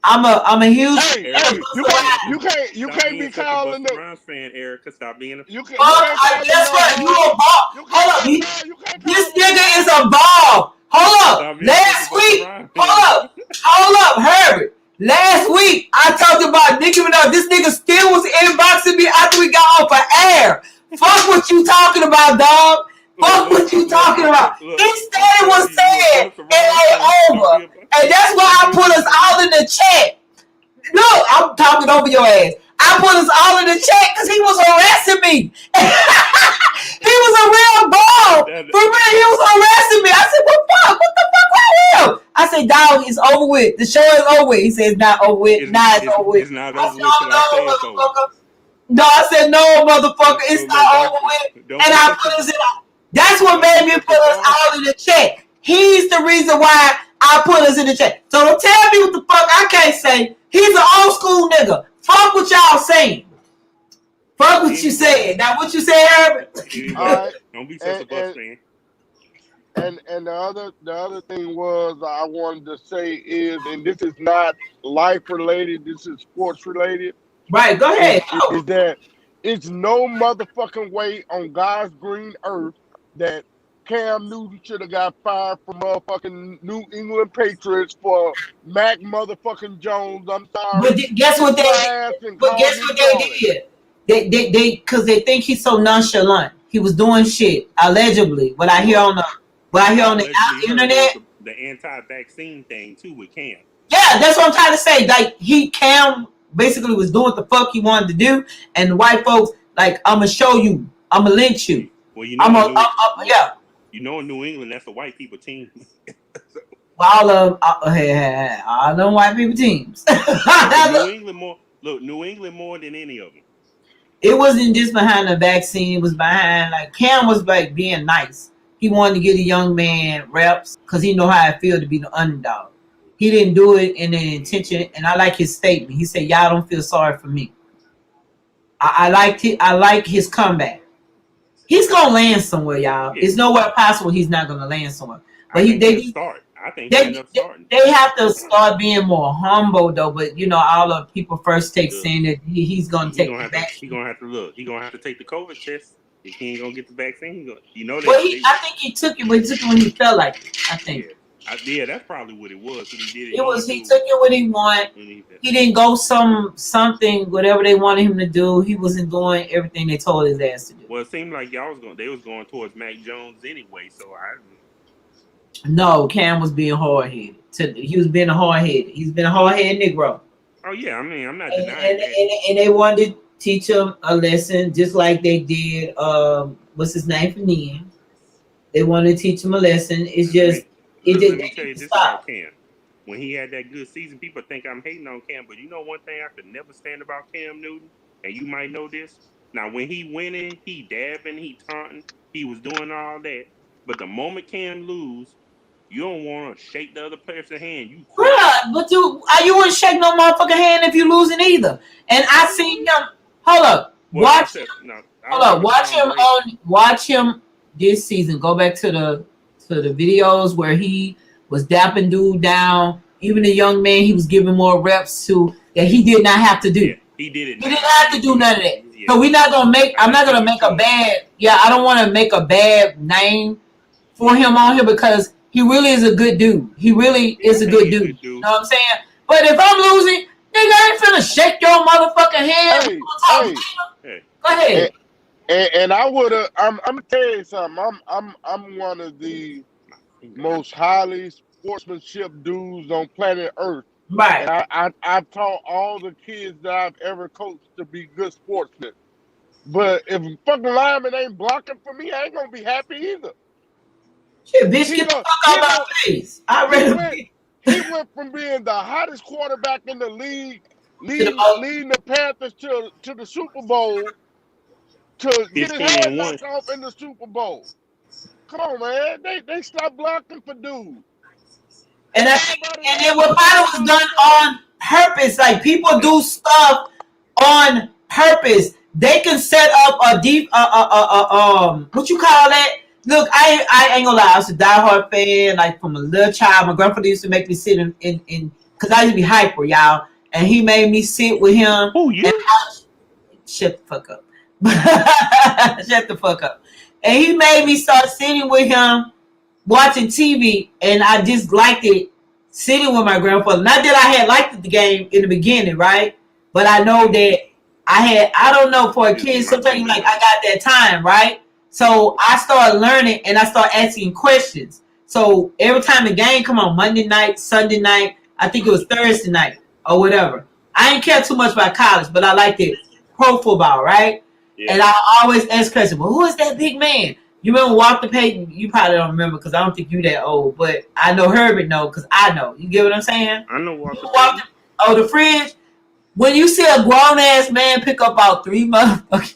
I'm a huge. Hey, Eric, hey, you stop can't being be such a calling Busta them. Rhymes fan, Erica. Stop being a You can't I, call them that's no right. You hoes. a ball. You Hold up. can't you can't This call them no nigga is hoes. a ball. Hold up. stop being such a Last Busta week. Rhymes Hold fan. up. Hold up, Herbert. Last week I talked about Nicki Minaj. This nigga still was inboxing me after we got off of air. Fuck what you talking about, dog. Fuck what you talking about. He said was said. It ain't over. And that's why I put us all in the chat. Look, I'm talking over your ass. I put us all in the chat because he was harassing me. He was a real ball. For real, he was harassing me. I said, what the fuck wrong with him? I said, dog, it's over with. The show is over with. He said, it's not over with. It's over with. It's not over with till I say it's over. No, I said, no, motherfucker, it's not over with. And I put us in. That's what made me put us all in the chat. He's the reason why I put us in the chat. So don't tell me what the fuck I can't say. He's an old school nigga. Fuck what y'all saying. Fuck what you said. Now what you said, Herbert? All right. Don't be such a Busta fan. And the other thing was I wanted to say is, and this is not life related, this is sports related. Right, go ahead. Is that it's no motherfucking way on God's green earth that Cam Newton should have got fired from motherfucking New England Patriots for Mac motherfucking Jones. I'm sorry. But guess what they did? But guess what they did? They because they think he's so nonchalant. He was doing shit allegedly. What I hear on the internet. The anti-vaccine thing too with Cam. Yeah, that's what I'm trying to say. Like Cam basically was doing what the fuck he wanted to do, and the white folks like, I'ma show you, I'ma lynch you. Well, you know, yeah. You know, in New England, that's a white people team. All them white people teams. New England more than any of them. It wasn't just behind the vaccine. It was behind, like, Cam was like being nice. He wanted to get a young man reps because he know how it feel to be the underdog. He didn't do it in an intention, and I like his statement. He said, "Y'all don't feel sorry for me." I like his comeback. He's gonna land somewhere, y'all. It's nowhere possible he's not gonna land somewhere. But they have to start being more humble though. But you know, all the people first take saying that he's gonna take the vaccine. He's gonna have to look. He's gonna have to take the COVID test. If he ain't gonna get the vaccine, you know that. Well, I think he took it, but he took it when he felt like it. I think. Yeah, that's probably what it was. He did it. He took it when he wanted. He didn't go something whatever they wanted him to do. He wasn't doing everything they told his ass to do. Well, it seemed like they was going towards Mac Jones anyway. So No, Cam was being hard headed. He was being hard headed. He's been a hard headed Negro. Oh yeah, I mean, I'm not denying that. And they wanted to teach him a lesson, just like they did. What's his name for Nia? They wanted to teach him a lesson. It's just. Let me tell you this about Cam. When he had that good season, people think I'm hating on Cam, but you know one thing I could never stand about Cam Newton, and you might know this. Now, when he winning, he dabbing, he taunting, he was doing all that. But the moment Cam lose, you don't want to shake the other person's hand. Bruh, but you wouldn't shake no motherfucking hand if you losing either. And I seen him. Hold up, watch him this season. Go back to the videos where he was dapping dude down. Even the young man, he was giving more reps to that he did not have to do. Yeah, he did it. He didn't have to do none of that. Yeah. So I'm not gonna make a bad. Yeah, I don't want to make a bad name for him on here because he really is a good dude. He really is a good dude. You know what I'm saying? But if I'm losing, nigga, I ain't finna shake your motherfucking hand. Hey. Go ahead. And I would have. I'm gonna tell you something. I'm one of the most highly sportsmanship dudes on planet Earth. Right. And I've taught all the kids that I've ever coached to be good sportsmen. But if fucking lineman ain't blocking for me, I ain't gonna be happy either. Shit, bitch, get the fuck out of my face. He went from being the hottest quarterback in the league, leading the Panthers to the Super Bowl. To get his head knocked off in the Super Bowl. Come on, man. They stopped blocking for dude. And then what probably was done on purpose. Like, people do stuff on purpose. They can set up a deep what you call that? Look, I ain't gonna lie, I was a diehard fan, like from a little child. My grandfather used to make me sit in because I used to be hyper, y'all. And he made me sit with him. Who, you? And shut the fuck up. Shut the fuck up. And he made me start sitting with him, watching TV, and I just liked it sitting with my grandfather. Not that I had liked the game in the beginning, right? But I know that I don't know, for a kid, sometimes you like, I got that time, right? So I started learning and I started asking questions. So every time the game come on, Monday night, Sunday night, I think it was Thursday night or whatever. I didn't care too much about college, but I liked it. Pro football, right? Yeah. And I always ask questions, well, who is that big man? You remember Walter Payton? You probably don't remember because I don't think you that old, but I know Herbert know because I know. You get what I'm saying? I know Walter Payton. Oh, the fridge. When you see a grown ass man pick up about three motherfuckers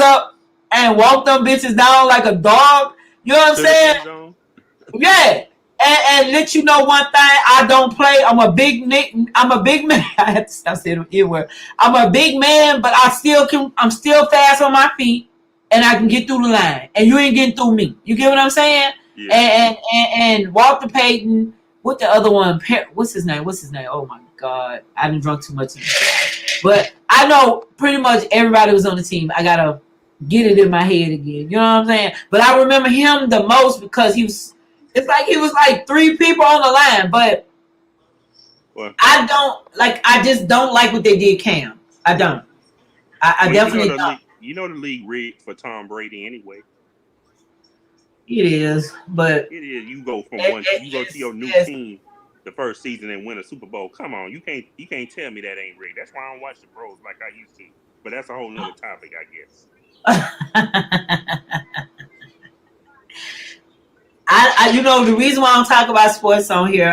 up and walk them bitches down like a dog, you know what I'm saying? Yeah. And let you know one thing, I don't play. I'm a big man. I have to stop saying the word. I'm a big man, but I'm still fast on my feet and I can get through the line. And you ain't getting through me. You get what I'm saying? Yeah. And Walter Payton, what the other one? What's his name? Oh my God. I done drunk too much. But I know pretty much everybody was on the team. I gotta get it in my head again. You know what I'm saying? But I remember him the most because it's like he was like three people on the line, but what? I just don't like what they did, Cam. I don't. I definitely don't. You know the league rigged for Tom Brady anyway. It is, but it is. You go from you go to your new team the first season and win a Super Bowl. Come on, you can't tell me that ain't rigged. That's why I don't watch the pros like I used to. But that's a whole nother topic, I guess. I you know the reason why I don't talk about sports on here,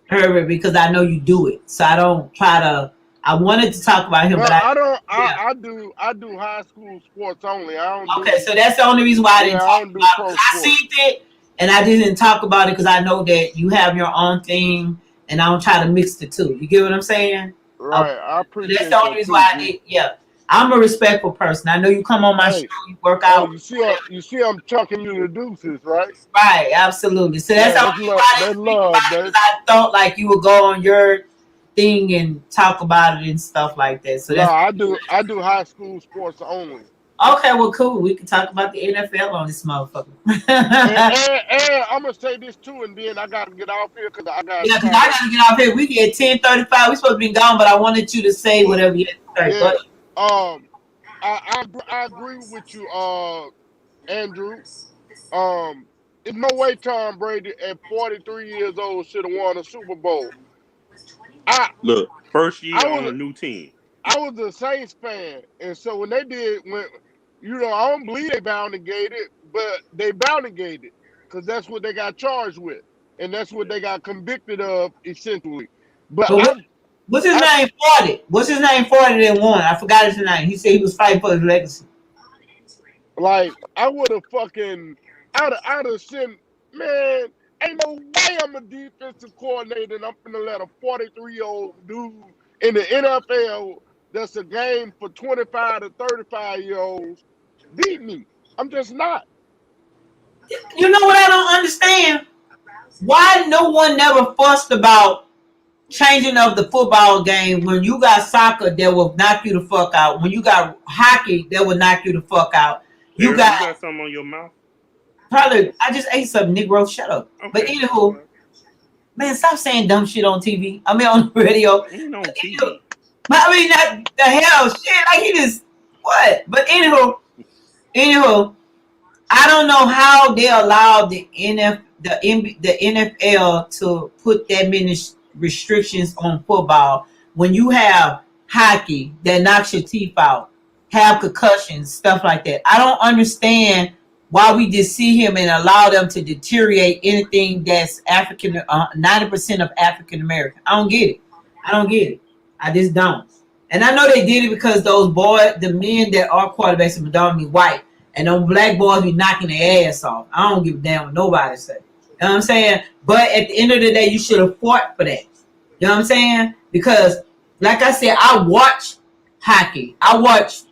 Herbert, because I know you do it. So I don't try to. I wanted to talk about him, well, but I don't. Yeah. I do high school sports only. I don't. Okay, so that's the only reason why I didn't talk about it. I seen it, and I didn't talk about it because I know that you have your own thing, and I don't try to mix the two. You get what I'm saying? Right. I appreciate. That's the only reason why I did. Yeah. I'm a respectful person. I know you come on my show, you work out. You see, I'm chucking you the deuces, right? Right, absolutely. So that's the only why I thought like you would go on your thing and talk about it and stuff like that. So I do high school sports only. Okay, well, cool. We can talk about the NFL on this motherfucker. and I'm gonna say this too, and then I gotta get off here because I gotta get off here. We get 10:35. We supposed to be gone, but I wanted you to say whatever you had to say. Yeah. I agree with you, Andrew. There's no way Tom Brady at 43 years old should have won a Super Bowl. Look, first year on a new team. I was a Saints fan, and so when they did, I don't believe they bound and gated, but they bound and gated because that's what they got charged with, and that's what they got convicted of essentially. But what's his name? 40. What's his name? 40 that won. I forgot his name. He said he was fighting for his legacy. Like I would have fucking, I'd have sent, man. Ain't no way I'm a defensive coordinator and I'm gonna let a 43-year-old dude in the NFL that's a game for 25 to 35-year-olds beat me. I'm just not. You know what I don't understand? Why no one never fussed about changing of the football game when you got soccer that will knock you the fuck out, when you got hockey that will knock you the fuck out. You got something on your mouth? Probably, I just ate some Negro. Shut up. Okay. But anywho, man, stop saying dumb shit on TV. I mean, on the radio. Ain't on TV. But I mean, that the hell shit. Like he just what? But anywho, I don't know how they allowed the NFL to put that many restrictions on football when you have hockey that knocks your teeth out, have concussions, stuff like that. I don't understand why we just see him and allow them to deteriorate anything that's 90% of African American. I don't get it. I just don't. And I know they did it because those boys, the men that are quarterbacks, are predominantly white, and those black boys be knocking their ass off. I don't give a damn what nobody say. You know what I'm saying? But at the end of the day, you should have fought for that. You know what I'm saying? Because, like I said, I watch hockey. I watch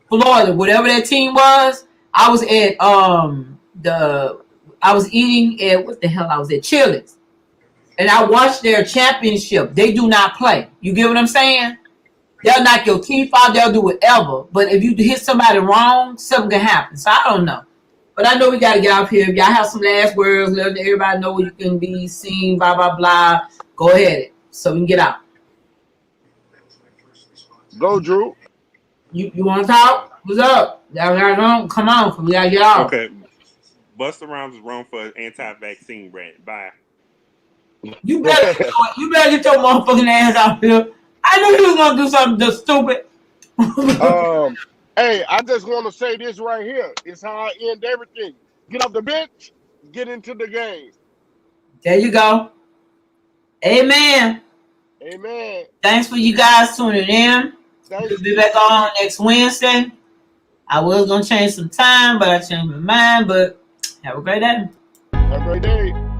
Florida, whatever that team was. I was at I was eating at what the hell I was at Chili's, and I watched their championship. They do not play. You get what I'm saying? They'll knock your teeth out. They'll do whatever. But if you hit somebody wrong, something can happen. So I don't know. But I know we got to get off here. If y'all have some last words, let everybody know where you can be seen, blah, blah, blah. Go ahead so we can get out. Go, Drew. You want to talk? What's up? Y'all got on? Come on. We got to get off. Okay. Busta Rhymes is wrong for anti-vaccine rant. Bye. You better get your motherfucking ass out here. I knew you was going to do something just stupid. Hey, I just want to say this right here. It's how I end everything. Get off the bench, get into the game. There you go. Amen. Amen. Thanks for you guys tuning in. Thanks. We'll be back on next Wednesday. I was going to change some time, but I changed my mind. But have a great day. Have a great day.